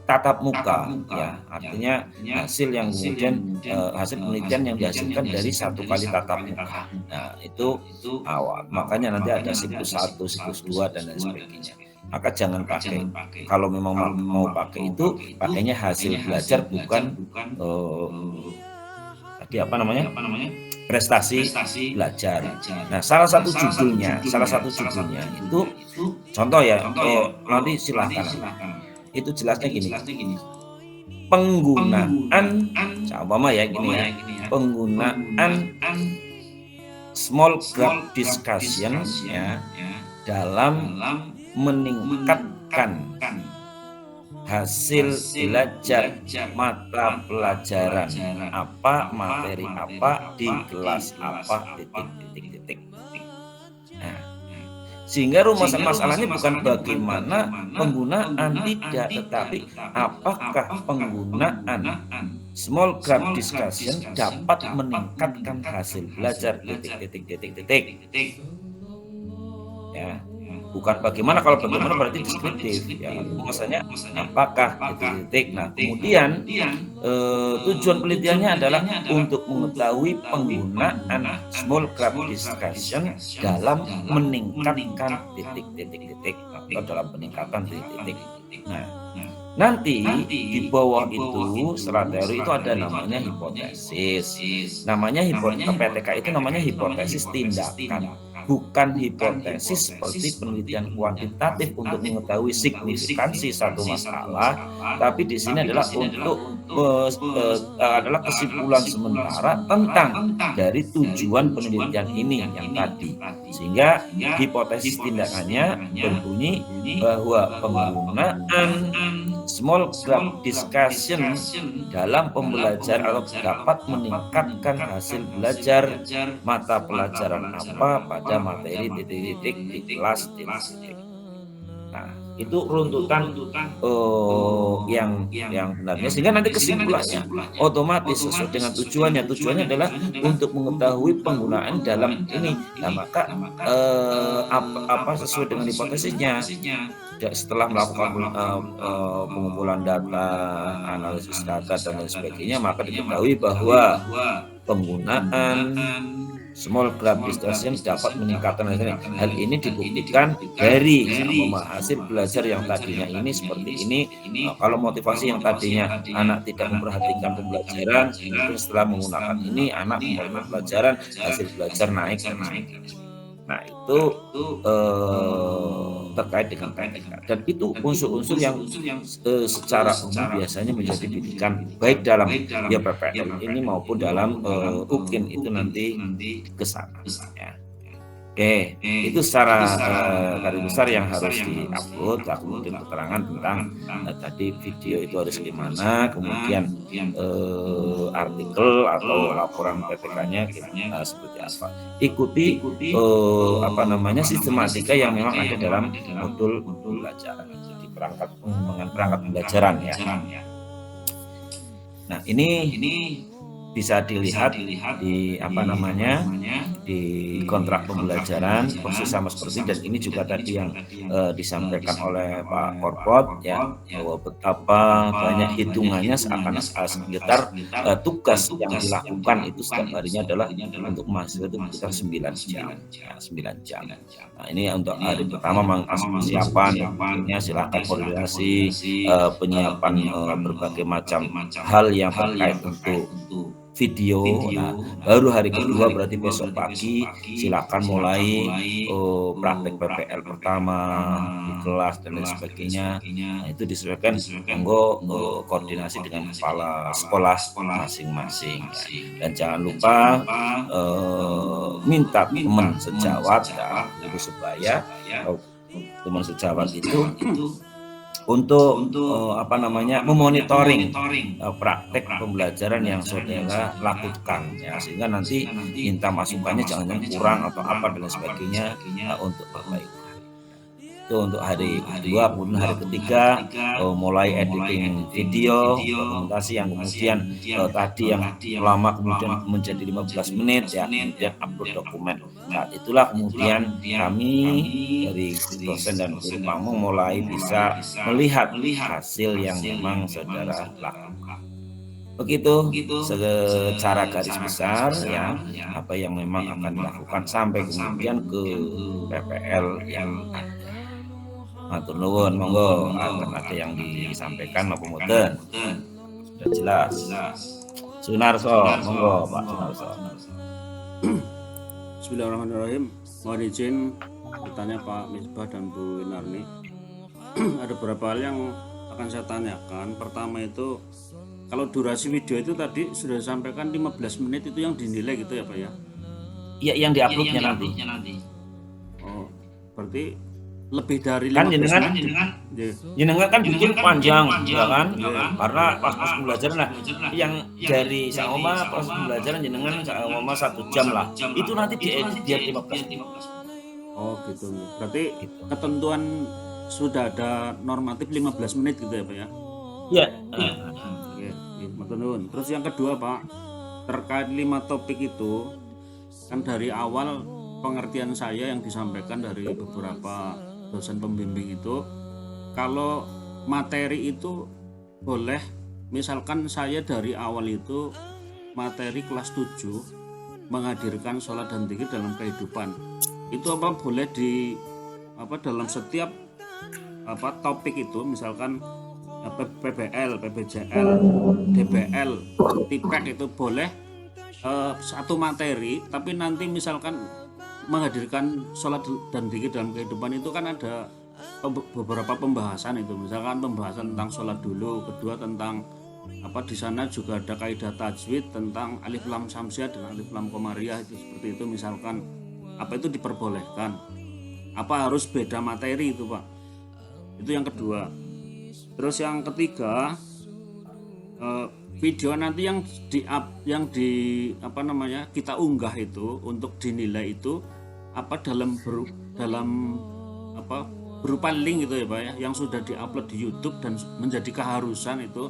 tatap muka ya, artinya hasil yang kemudian hasil penelitian yang dihasilkan dari satu kali tatap muka. Nah, itu awal. Makanya nanti ada siklus 1, siklus 2 dan lain sebagainya. Maka jangan pakai. Kalau memang mau pakai itu pakainya hasil belajar, bukan prestasi belajar. Nah, salah satu judulnya itu contoh ya, nanti silahkan. Itu jelasnya gini. Penggunaan penggunaan small group discussion ya dalam meningkatkan hasil belajar mata pelajaran apa, materi apa, di kelas apa, titik. Nah, sehingga rumusan masalahnya bukan bagaimana penggunaan, tidak, tetapi apakah penggunaan small group discussion dapat meningkatkan hasil belajar titik. Ya, bukan bagaimana. Kalau bagaimana berarti deskriptif ya, maksudnya apakah titik. Nah, kemudian tujuan penelitiannya adalah untuk mengetahui penggunaan small group discussion dalam meningkatkan titik atau dalam peningkatan titik. Nah, nanti di bawah itu setelah teori itu ada namanya hipotesis. PTK itu namanya hipotesis tindakan, bukan hipotesis seperti penelitian kuantitatif untuk mengetahui signifikansi satu masalah, tapi di sini adalah untuk adalah kesimpulan sementara tentang dari tujuan penelitian ini yang tadi. Sehingga hipotesis tindakannya berbunyi bahwa penggunaan small group discussion dalam pembelajaran atau dapat meningkatkan hasil belajar mata pelajaran apa pada materi titik di kelas titik. Nah, itu runtutan yang benarnya, sehingga nanti kesimpulannya otomatis sesuai dengan tujuannya adalah untuk mengetahui penggunaan dalam ini. Nah, maka apa sesuai dengan hipotesisnya, setelah melakukan pengumpulan data, analisis data dan lain sebagainya, maka diketahui bahwa penggunaan small graph distortion dapat meningkatkan hal ini dibuktikan dari hasil belajar yang tadinya ini seperti ini. Kalau motivasi yang tadinya anak tidak memperhatikan pembelajaran, mungkin setelah menggunakan ini anak memperhatikan pelajaran, hasil belajar naik. Nah, itu terkait dengan PPK, dan itu unsur-unsur yang secara umum biasanya menjadi didikan baik dalam ya PPL ini maupun dalam UKIN itu nanti ke sana ya. Oke, itu secara garis besar yang harus diupload, kemudian keterangan tentang tadi video itu harus gimana, kemudian artikel atau laporan PPK-nya seperti apa. Ikuti sistematika yang memang ada dalam modul pembelajaran, jadi pengembangan perangkat pembelajaran ya. Nah, ini bisa dilihat di di kontrak pembelajaran persis sama seperti, dan ini juga tadi yang disampaikan oleh Pak Korpot ya, bahwa betapa banyak hitungannya sekitar tugas yang dilakukan itu setiap harinya adalah untuk mahasiswa itu sekitar 9 jam. Nah, ini untuk hari pertama persiapan, silakan koordinasi penyiapan berbagai macam hal yang terkait untuk video. Nah, baru hari kedua berarti besok pagi silakan mulai praktek PPL pertama di kelas dan lain sebagainya. Nah, itu disesuaikan, monggo koordinasi dengan kepala sekolah masing-masing ya. Dan jangan lupa minta teman sejawat ya, guru sebaya, teman sejawat itu untuk memonitoring praktek pembelajaran yang saudara lakukan ya, sehingga nanti minta masukannya jangan kurang atau apa dan sebagainya untuk perbaikan. Itu untuk hari kedua. Kemudian hari ketiga mulai editing video dokumentasi yang kemudian tadi yang lama kemudian menjadi 15 menit ya, kemudian upload dokumen. Nah, itulah kemudian kami dari dosen dan guru pamong mulai bisa melihat hasil yang memang saudara lakukan. Begitu secara garis besar ya, apa yang memang akan dilakukan sampai kemudian ke PPL yang ada. Matur nuwun, monggo ada yang disampaikan apa mboten? Sudah jelas. Sunarso, monggo Pak Sunarso. Bismillahirrahmanirrahim. Mohon izin bertanya Pak Misbah dan Bu Winarni. Ada beberapa hal yang akan saya tanyakan. Pertama itu, kalau durasi video itu tadi sudah disampaikan 15 menit itu yang dinilai gitu ya Pak ya? Iya, yang diuploadnya nanti. Oh, berarti lebih dari kan jenengan kan bikin panjang ya kan, karena pas pembelajaran lah yang dari sama proses pembelajaran jenengan sama 1 jam lah, itu nanti diedit biar 15 menit. Oh gitu, berarti ketentuan sudah ada normatif 15 menit gitu ya Pak ya? Iya. Oke, terus yang kedua Pak, terkait 5 topik itu kan dari awal pengertian saya yang disampaikan dari beberapa dosen pembimbing itu, kalau materi itu boleh, misalkan saya dari awal itu materi kelas 7 menghadirkan sholat dan dzikir dalam kehidupan, itu apa boleh di dalam setiap topik itu, misalkan PBL, PBJL, DBL, TIPEK itu boleh satu materi, tapi nanti misalkan menghadirkan sholat dan dzikir dalam kehidupan itu kan ada beberapa pembahasan itu, misalkan pembahasan tentang sholat dulu, kedua tentang di sana juga ada kaidah tajwid tentang alif lam samsiah dan alif lam komariah, itu seperti itu misalkan, itu diperbolehkan, harus beda materi itu Pak? Itu yang kedua. Terus yang ketiga, video nanti yang kita unggah itu untuk dinilai itu dalam berupa link gitu ya Pak ya, yang sudah diupload di YouTube dan menjadi keharusan itu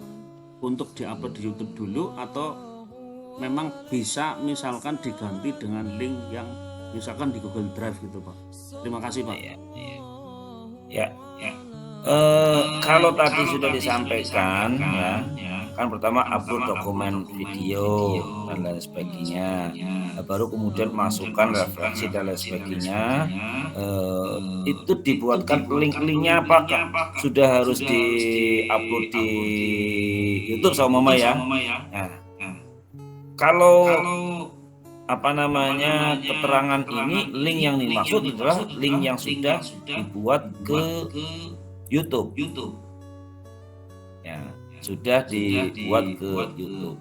untuk diupload di YouTube dulu, atau memang bisa misalkan diganti dengan link yang misalkan di Google Drive gitu Pak. Terima kasih Pak. Ya. Kalau tadi sudah disampaikan ya, kan pertama upload dokumen video dan lain sebagainya, baru kemudian masukkan referensi dan lain sebagainya. Itu dibuatkan link-linknya apakah sudah harus di-upload di YouTube sama Mama ya. Nah, kalau keterangan ini, link yang dimaksud adalah link yang sudah dibuat ke YouTube. Ya, sudah dibuat ke YouTube.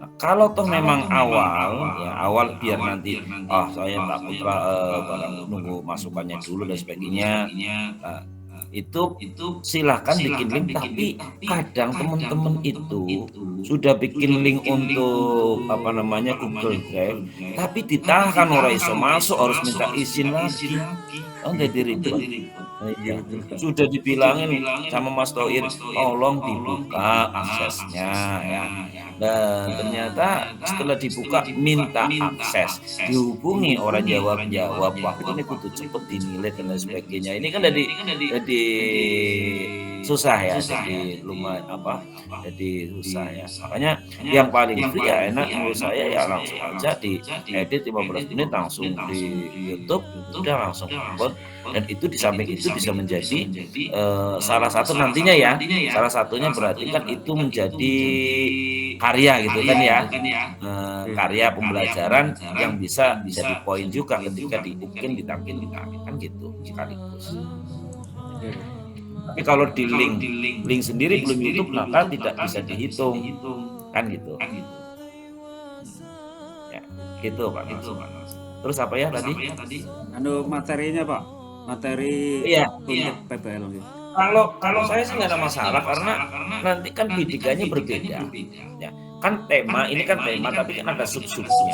Nah, kalau toh memang awal biar nanti saya takut barang nunggu masukannya dulu dan sebagainya. Nah, itu silahkan bikin link, tapi kadang teman-teman itu sudah bikin link untuk Google Drive, tapi ditahan orang iso masuk, harus minta izin lagi. Jadi ribet. Sudah dibilangin sama Mas Toir, tolong dibuka aksesnya ya. Dan ternyata setelah dibuka minta akses, dihubungi orang jawab, wah ini kudu cepet dinilai dan lain sebagainya. Ini kan jadi susah ya, jadi lumayan jadi susah ya. Makanya yang paling free ya enak menurut saya ya langsung aja di edit 15 menit langsung di YouTube, udah langsung upload. Dan itu di samping itu bisa menjadi salah satu nantinya ya, salah satunya berarti kan itu menjadi karya gitu kan ya, karya pembelajaran yang bisa di poin juga ketika mungkin ditampilkan kan gitu sekaligus. Tapi kalau di link sendiri belum YouTube maka tidak bisa dihitung kan gitu. Ya, gitu Pak. Terus apa ya tadi? Materinya Pak, materi untuk PBL. Kalau saya sih nggak ada masalah karena nanti kan bidikannya berbeda. Ya, kan tema ini kan tema tapi kan ada sub-subnya.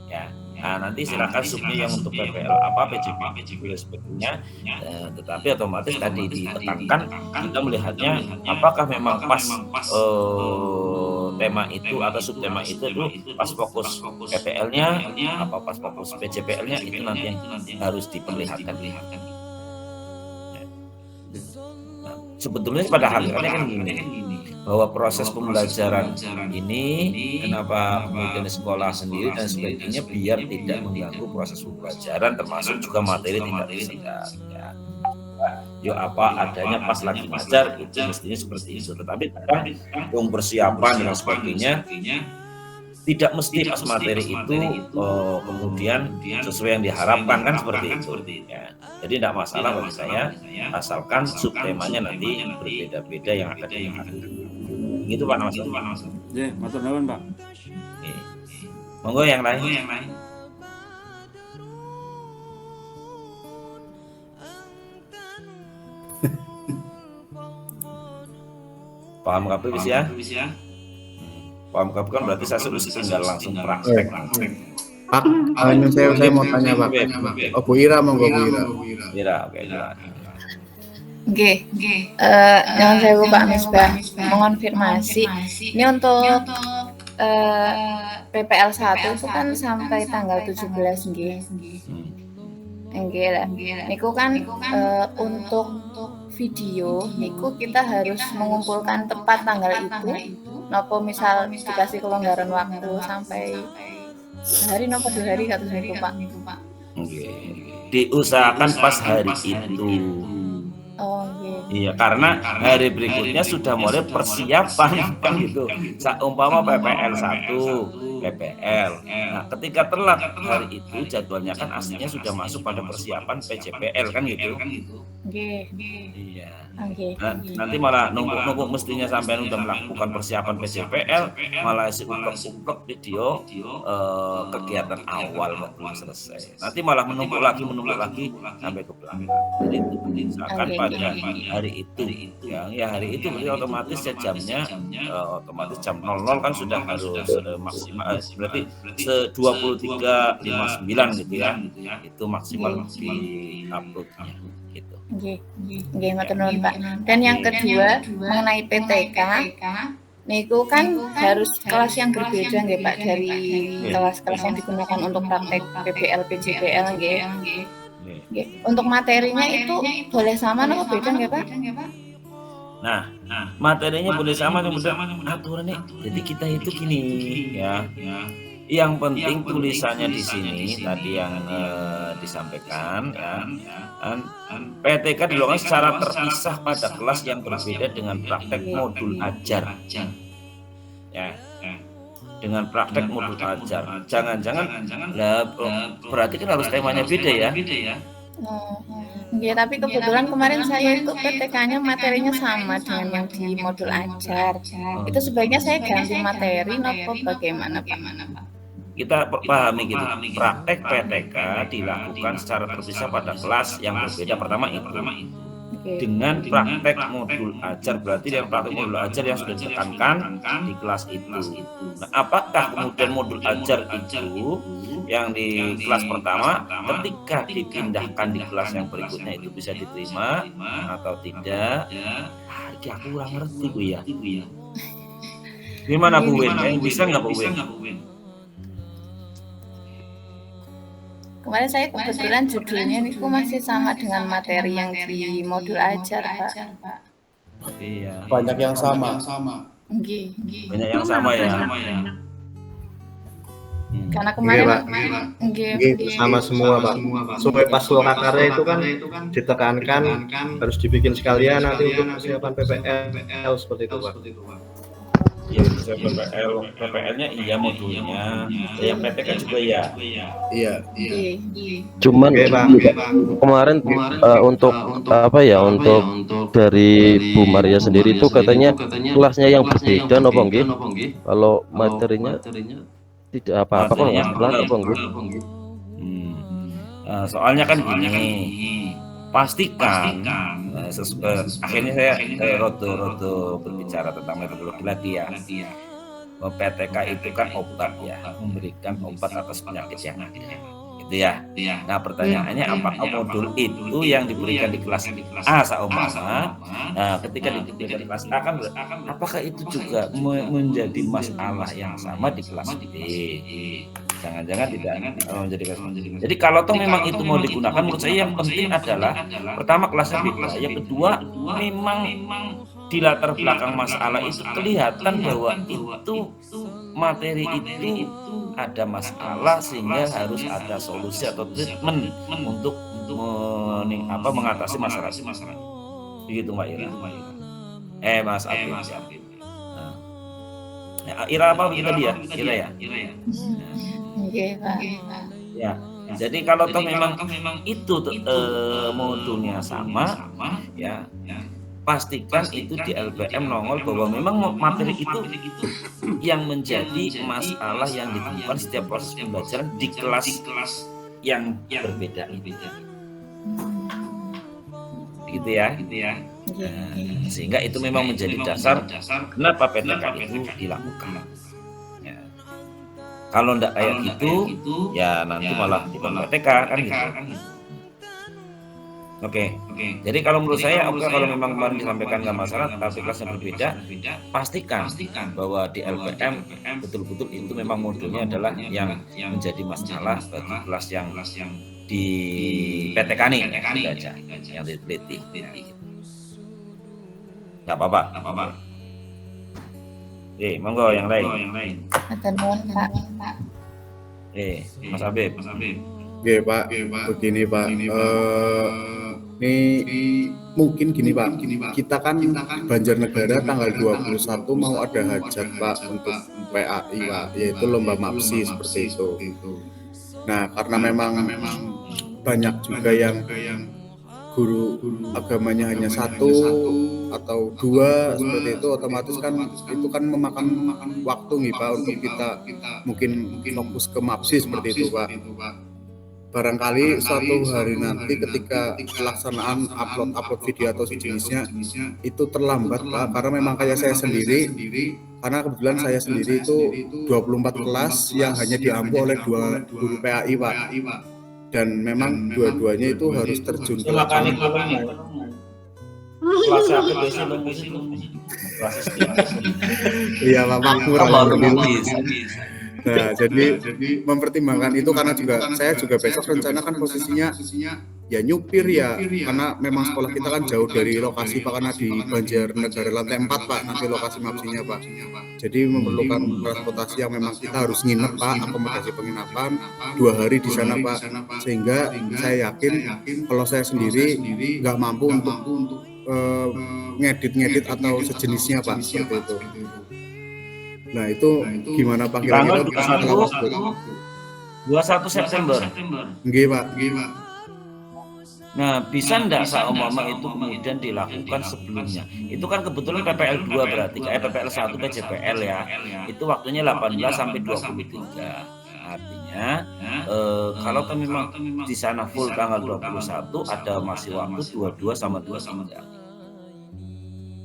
Ya. Nah, nanti silakan subnya yang untuk PPL PJP dan sebagainya. Tetapi otomatis tadi ditekankan kita melihatnya apakah memang pas tema itu atau subtema itu pas fokus PPL-nya apa pas fokus PJPL-nya, itu nanti yang harus diperlihatkan. Nah, sebetulnya pada hakikatnya kan gini, bahwa proses pembelajaran ini kenapa kemudian di sekolah sendiri dan sebagainya biar tidak mengganggu proses pembelajaran, termasuk juga materi tidak disedot ya. Adanya pas lagi ngajar itu mestinya seperti itu, tetapi kadang persiapan dan sebagainya tidak mesti pas materi itu kemudian sesuai yang diharapkan kan seperti itu ya. Jadi tidak masalah bagi saya asalkan subtemanya nanti berbeda-beda yang akan diangkat. Gitu Pak Mas. Ya, matur nuwun Pak. Monggo yang lain. Paham kabeh wis ya? Paham kabeh kan berarti saya sudah tinggal langsung praktek. Pak, saya mau tanya Pak. Bu Ira, monggo Bu Ira. Oke. Oke, jangan saya lupa Misbah mengonfirmasi. Ini untuk PPL 1 itu kan sampai tanggal 17 nggih. Nggih lah. Niku kan untuk video niku kita harus mengumpulkan tepat tanggal itu. Nopo misal dikasih kelonggaran waktu sampai sehari nopo 2 hari kata niku Pak. Nggih. Diusahakan pas hari itu. Oh iya, karena hari berikutnya sudah mulai persiapan kan gitu. Umpama PPL 1, PPL. Nah, ketika telat hari itu jadwalnya kan aslinya sudah masuk pada persiapan PJPL kan gitu. Iya. Nah, nanti malah numpuk-numpuk mestinya sampai udah melakukan persiapan PJPL malah si uplek video kegiatan awal belum selesai. Nanti malah menumpuk lagi sampai ke belakang. Jadi itu misalkan pada hari itu ya hari itu berarti otomatis jamnya otomatis jam 00 kan sudah harus maksimal berarti 23:59 gitu ya. Itu maksimal di uploadnya gitu. Nggih, matur nuwun Pak. Dan yang kedua mengenai PTK, niku kan harus kelas yang berbeda nggih Pak dari kelas-kelas yang digunakan untuk praktek PBL PJBL nggih. Untuk materinya itu boleh sama atau beda nggih Pak? Nah, materinya boleh sama kemudian aturannya. Jadi kita itu gini ya. Yang penting tulisannya di sini tadi yang disampaikan ya. PTK dilakukan secara terpisah pada kelas yang berbeda dengan praktek modul ajar. Ya. Dengan praktek modul ajar. Jangan-jangan berarti kan harus temanya beda ya. Iya, tapi kebetulan kemarin saya itu PTK-nya materinya sama dengan yang di modul ajar. Itu sebaiknya saya ganti materi atau bagaimana Pak? Kita pahami gitu. Praktek PTK dilakukan secara terpisah pada kelas yang berbeda. Pertama itu dengan praktek modul ajar, berarti dengan praktek modul ajar yang sudah ditekankan di kelas itu. Nah, apakah kemudian modul ajar itu yang di kelas pertama ketika dipindahkan di kelas yang berikutnya itu bisa diterima atau tidak? Ini aku kurang ngerti Bu ya. Gimana Bu Win? Bisa nggak Bu Win? Kemarin saya kebetulan judulnya niku masih sama dengan materi yang di modul ajar Pak. Iya. Banyak yang sama. Nggih. Banyak yang sama ya. Karena kemarin sama semua Pak. Supaya pas lokakarnya itu kan ditekankan harus dibikin sekalian nanti untuk persiapan PPL seperti itu Pak. Ya, bisa PPL-nya iya modulnya. Yang PTK juga ya. Iya. Cuman kemarin untuk apa ya, untuk dari Bu Maria sendiri itu katanya kelasnya yang berbeda nopo nggih? Kalau materinya tidak apa-apa kok nggak kelas apa nggih? Soalnya kan gini, pastikan akhirnya saya rodo berbicara tentang metodologi lagi ya. PTK itu kan obat ya, memberikan obat atas penyakit yang ada gitu ya. Nah pertanyaannya apakah modul itu yang diberikan di kelas A seumpama, nah ketika diberikan di kelas A kan apakah itu juga menjadi masalah yang sama di kelas B? Jangan-jangan tidak menjadi kelas. Jadi kalau toh memang itu mau digunakan, menurut saya yang penting adalah pertama kelasnya beda, yang kedua memang di latar belakang masalah itu kelihatan bahwa itu materi itu ada masalah sehingga harus ada solusi atau treatment untuk mengatasi masalah. Begitu Mbak Ira. Mas Afif. Ira apa begitu dia? Ira ya. Ya. Jadi kalau toh memang itu modulnya sama, ya pastikan itu di LBM nongol bahwa memang materi itu yang menjadi masalah yang ditemukan setiap proses pembelajaran di kelas yang berbeda. Gitu ya. Sehingga itu memang menjadi dasar kenapa PTK itu dilakukan. Ya. Kalau enggak kayak gitu, ya nanti malah bukan PTK kan gitu. Oke. Jadi kalau menurut saya, kalau memang kemarin disampaikan nggak masalah, tapi kelasnya berbeda, pastikan bahwa di LPM betul-betul itu memang modulnya adalah yang menjadi masalah bagi kelas yang di PTK nih, aja yang diteliti. Nggak apa-apa. Monggo yang lain. Mas Habib. Oke Pak, begini Pak, ini mungkin gini Pak, kita kan Banjarnegara tanggal 21 mau ada hajat Pak untuk PAI Pak, yaitu lomba MAPSI seperti itu. Nah karena memang banyak juga yang guru agamanya hanya satu atau dua seperti itu, otomatis kan itu kan memakan waktu nih Pak untuk kita mungkin fokus ke MAPSI seperti itu Pak. Barangkali suatu hari nanti ketika pelaksanaan upload video atau sejenisnya itu terlambat Pak, karena memang kayak saya sendiri karena kebetulan saya sendiri itu 24 kelas yang hanya diampu oleh 2 guru PAI, Pak. Dan memang dua-duanya itu harus terjun ke lapangan. Iya, Pak Makmur. Nah, jadi mempertimbangkan itu karena juga saya juga besok rencana kan posisinya ya nyupir ya, karena memang sekolah kita kan jauh dari lokasi Pak, karena di Banjarnegara lantai 4 Pak nanti lokasi mapsinya Pak. Jadi memerlukan transportasi yang memang kita harus nginep Pak, akomodasi penginapan 2 hari di sana Pak, sehingga saya yakin kalau saya sendiri nggak mampu untuk ngedit atau sejenisnya Pak, seperti itu. Nah itu gimana Pak kira-kira? Tanggal 21 September. Nggih Pak. Nah, bisa enggak saumpama itu kemudian dilakukan sebelumnya? Itu kan kebetulan PPL 2 berarti, PPL 1 PJPL ya. Itu waktunya 18 sampai 23. Artinya kalau memang di sana full tanggal 21 ada masih waktu 22 sama 23.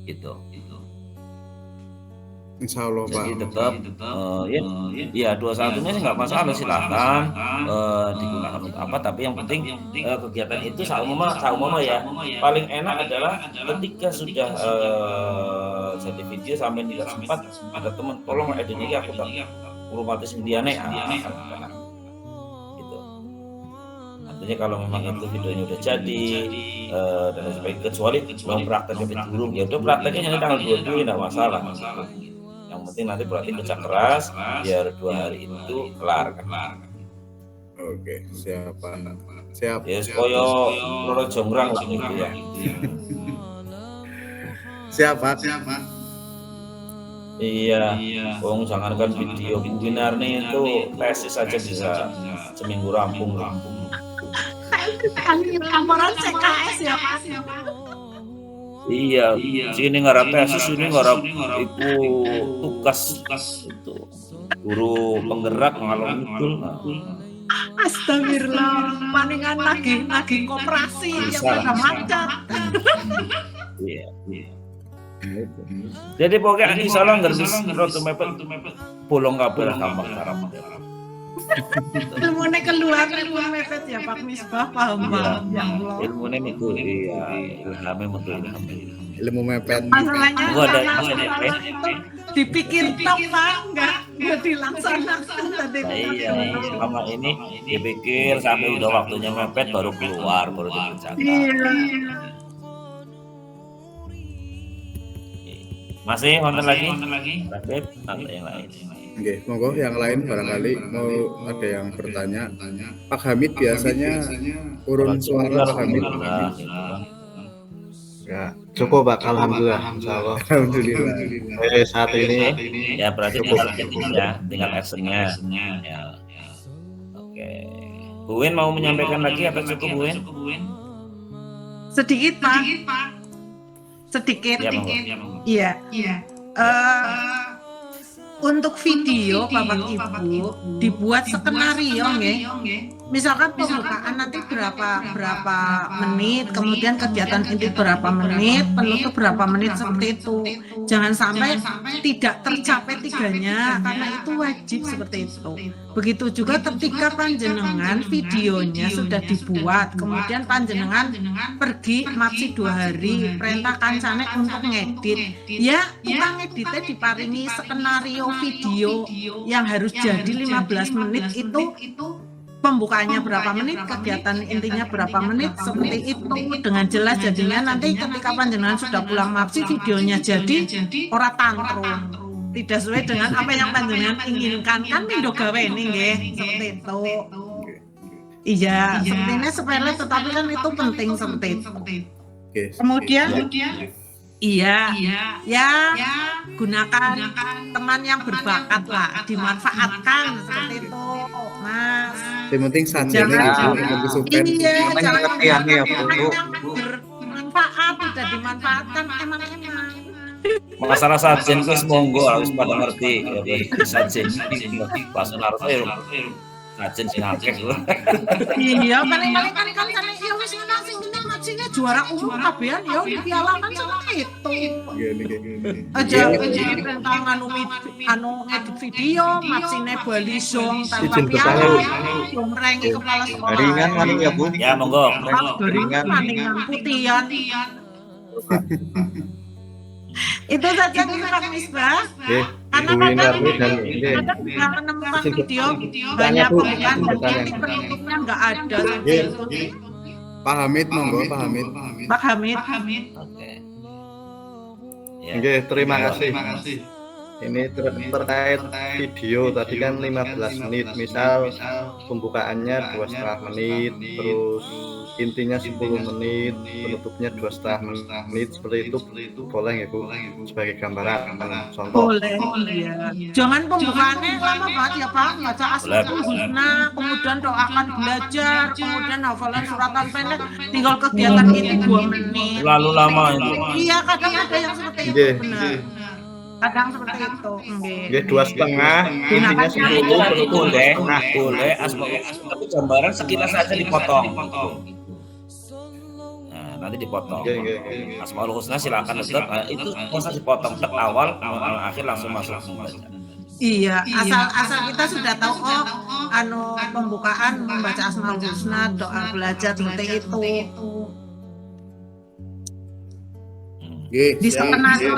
Gitu. Insya Allah Pak. Jadi tetap ya 21-nya sih nggak masalah, silahkan digunakan untuk apa, tapi yang penting kegiatan itu saumama ya paling enak adalah ketika sudah jadi video sampai tidak sempat ada teman tolong editnya aku tak otomatis mediane gitu. Artinya kalau memang itu videonya udah jadi dan sebagainya, kecuali belum prakteknya belum ya udah prakteknya hanya tanggal 22 tidak masalah. Yang penting nanti berarti kerja keras biar 2 hari itu kelar. Oke, siap. Ya koyo loro jonggrang gitu ya. Siap Pak. Iya. Wong jangankan video webinar nih itu tesis saja bisa seminggu rampung. Laporan CKS ya Pak. Iya, sini ngarap tesis, sini ngarap itu tugas itu guru penggerak ngalor ngidul. Astagfirullah, paningan lagi koperasi yang pada macet. Iya. Jadi pokoknya insya Allah nggak bisa rotu mepet bolong kabel gampang karap. Ilmunya keluar mepet ya Pak Misbah, paham yang ilmunya itu iya ilmu mepet. Masalahnya ada itu dipikir tok Pak, nggak dilaksanakan tadi. Iya, selama ini dipikir sampai udah waktunya mepet baru keluar, baru dikerjakan. Iya. Masih nonton lagi? Tapi ada yang lain. Oke, monggo yang lain barangkali mau ada yang bertanya. Pak Hamid biasanya urun suara Pak Hamid. Ya, cukup Pak, alhamdulillah. Insyaallah. Alhamdulillah. Saat ini ya berarti tinggal actionnya. Ya. Oke. Bu Win mau menyampaikan lagi atau cukup Bu Win? Sedikit Pak. Sedikit. Iya. Untuk video Bapak Ibu dibuat skenario nggih. Misalkan pembukaan nanti berapa menit, kemudian kegiatan inti berapa menit, penutup berapa menit, seperti itu. Jangan sampai tidak tercapai 3-nya karena itu wajib seperti itu. Begitu juga ketika panjenengan videonya sudah dibuat, kemudian panjenengan pergi mapsi 2 hari, perintah kancane untuk ngedit. Ya, kita ngeditnya diparingi skenario video yang harus jadi 15 menit itu. Pembukaannya berapa menit, kegiatan intinya berapa menit, seperti itu dengan jelas. Jadinya nanti ketika panjenengan sudah pulang mapsi videonya jadi ora tantrum, tidak sesuai dengan apa yang panjenengan inginkan, kan mindo gawe ini nggih, seperti itu. Iya, sepertinya sepele tetapi kan itu penting seperti itu. Kemudian iya, gunakan teman yang berbakat lah, dimanfaatkan seperti itu, Mas. Yang penting sarjana iya, jangan yang bermanfaat, tidak dimanfaatkan emang-emang. Masalah sarjen itu monggo harus pada ngerti sarjen pas naruto Sajen sinakeh lho. Iya, paling-paling kan ya wis ngono sing penting maksudnya juara umum kabehan ya di piala kan seperti itu. Aja tangan ngedit video, maksine bali zong tanpa piala, jomrengi kepala sekolah. Ringan kan ya Bu? Ya monggo. Ringan putihan. Itu saja Pak Misbah. Karena kadang kita menemukan video banyak pembukaan dan penutupnya nggak ada. Pak Hamid monggo, Pak Hamid. Pak Hamid. Oke, terima kasih. Ini terkait video tadi kan 15 menit, misal pembukaannya 2,5 menit, terus intinya 10 menit, penutupnya 2,5 menit, seperti itu boleh ya Bu, sebagai gambaran contoh. Boleh, iya. Jangan pembukaannya lama banget ya Pak, baca Asmaul Husna, kemudian doakan belajar, kemudian hafalan suratan pendek, tinggal kegiatan ini 2 menit. Terlalu lama itu. Iya, kadang ada yang seperti itu, benar. Kadang seperti itu. Ya 2,5, intinya 10 boleh. Boleh tapi gambaran sekilas saja dipotong. Nah, nanti dipotong. Asmaul Husna silakan tetap itu bisa dipotong tek awal akhir langsung masuk membaca. Iya, asal kita sudah tahu pembukaan membaca Asmaul Husna, doa belajar seperti itu. Bisa terima kasih.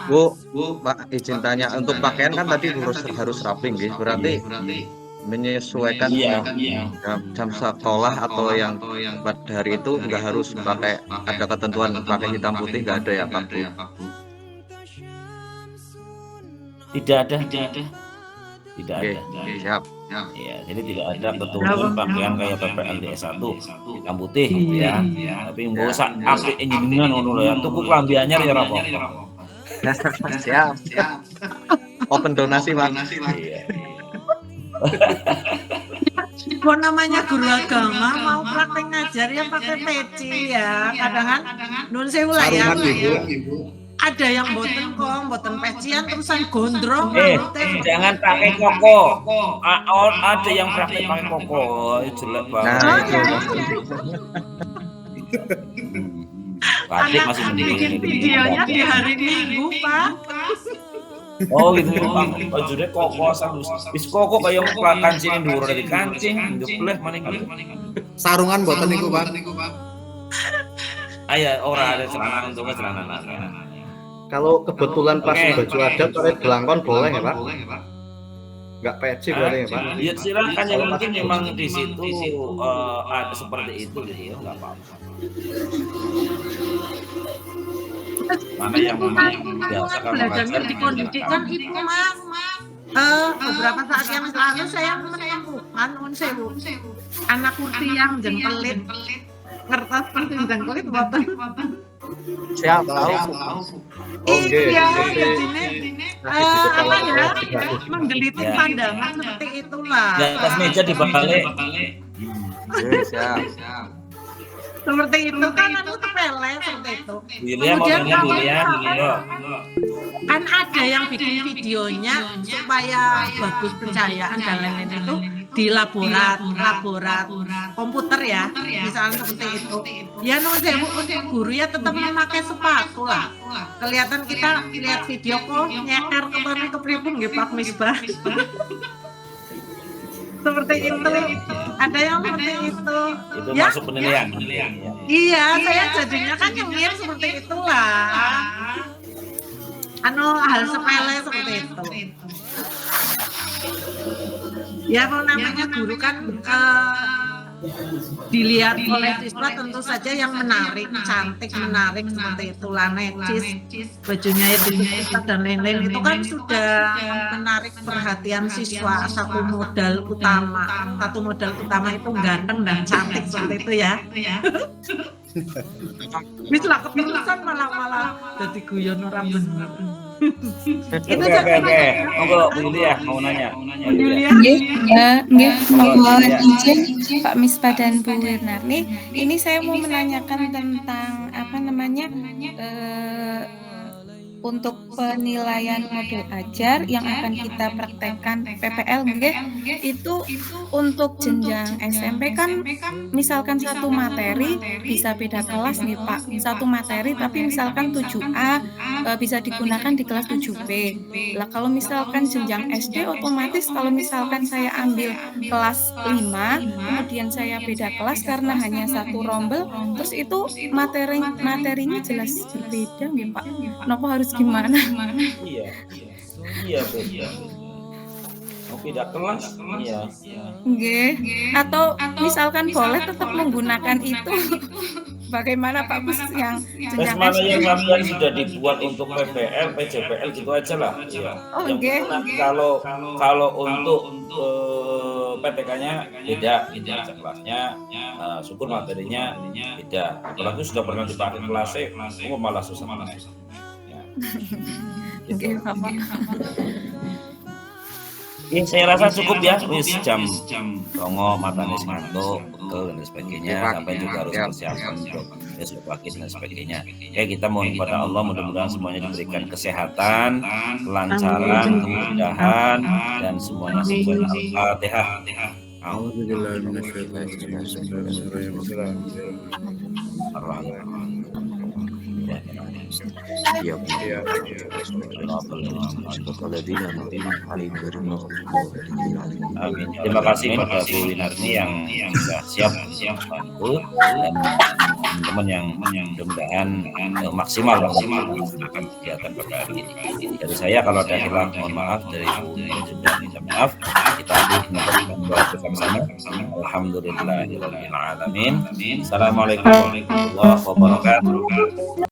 Bu, Pak izin tanya, untuk pakaian kan tadi harus rapi nggih, berarti menyesuaikan jam sekolah atau yang pada hari itu nggak harus pakai, ada ketentuan pakai hitam putih nggak ada ya Pak Bu? Tidak ada. Siap. Ya, jadi tidak ada ketentuan pakaian kayak PPLD S1 hitam putih ya. Tapi mbok sak apik jenengan ngono lho ya, tuku klambiannya ya ora apa-apa. Siap. Open donasi Pak. Iya. Kok namanya guru agama mau praktek ngajar ya pakai peci ya. Kadang kan nun sewu lah ya. Ada yang boten pecian terusan gondrong. Jangan pakai koko. Ada yang praktek pakai koko, jelek banget. Anak masih bikin videonya di hari Minggu, Pak. Oh gitu Pak. Bajunya koko wis koko kaya kancing dhuwur dari kancing, njebleh maning. Sarungan boten niku, Pak. Aya ora ada celana untuk celana. Kalau kebetulan pas baju adat pakai belangkon boleh ya Pak? Nggak peci boleh ya Pak? Ya silakan, yang penting memang di situ ada seperti itu gitu ya, nggak apa-apa. Mana yang biasa kan belajarnya dikondisikan itu Mas. Beberapa saat yang lalu saya menemukan anak kursi yang jengkelit, kertas kursi jengkelit boten. Siap, tahu. Iya, menggelitik pandangan seperti itulah. Di atas meja dibalik. Siap. Seperti itu kan sepele seperti itu. Kemudian kan ada yang bikin videonya supaya bagus pencahayaan dan lain-lain itu di laborat komputer ya, misalnya seperti itu. Ya untuk guru ya tetap memakai sepatu lah. Kelihatan kita lihat video kok nyeker ke pripun nggih Pak Misbah. Seperti itu. Ada yang seperti itu. Itu ya, masuk penilaian. Iya, saya jadinya kan nyengir seperti itulah. Hal sepele seperti itu. Ya kalau namanya guru kan dilihat oleh siswa tentu saja yang menarik, cantik, menarik seperti itulah, necis, bajunya itu dan lain-lain itu kan sudah menarik perhatian siswa. Satu modal utama itu ganteng dan cantik seperti itu ya. Mislah kepilusan malah jadi guyon orang bener. Itu oke. Monggo Bu Yulia mau nanya. Nggih, monggo izin Pak Misbah dan Bu Wirnarni. Ini saya mau menanyakan tentang untuk penilaian model ajar yang akan kita praktekkan PPL nggih, itu untuk jenjang SMP kan misalkan satu materi bisa beda kelas nih Pak. Satu materi tapi misalkan 7A bisa digunakan di kelas 7B. Lah kalau misalkan jenjang SD otomatis kalau misalkan saya ambil kelas 5 kemudian saya beda kelas karena hanya satu rombel, terus itu materinya jelas berbeda nih Pak. Kenapa harus gimana? Iya Bu. Mau beda kelas? Iya. Nggih. Atau misalkan boleh tetap menggunakan itu. Bagaimana Pak Bus yang jenjang Mana SD? yang latihan sudah dibuat untuk PPL, PJPL gitu aja lah. Iya. Oh, Yang nggih. nanti kalau untuk PTK-nya beda kelasnya, syukur materinya beda. Apalagi sudah pernah dipakai kelas C, malah susah. Nggih, Bapak. Ya, saya rasa cukup ya, wis jam tongo matanya ngantuk, betul dan sebagainya, sampai juga harus persiapan untuk besok pagi dan sebagainya. Ya kita mohon kepada Allah mudah-mudahan semuanya diberikan kesehatan, kelancaran, kemudahan dan semuanya sesuai Al-Fatihah. Amin. Terima kasih kepada Bu Winarni yang sudah siap membantu dan teman-teman yang mudah-mudahan maksimal melaksanakan kegiatan PPL ini. Dari saya kalau ada hilang mohon maaf, dari Bu juga minta maaf. Kita mengucapkan doa bersama-sama. Alhamdulillahirabbil alamin. Assalamualaikum warahmatullahi wabarakatuh.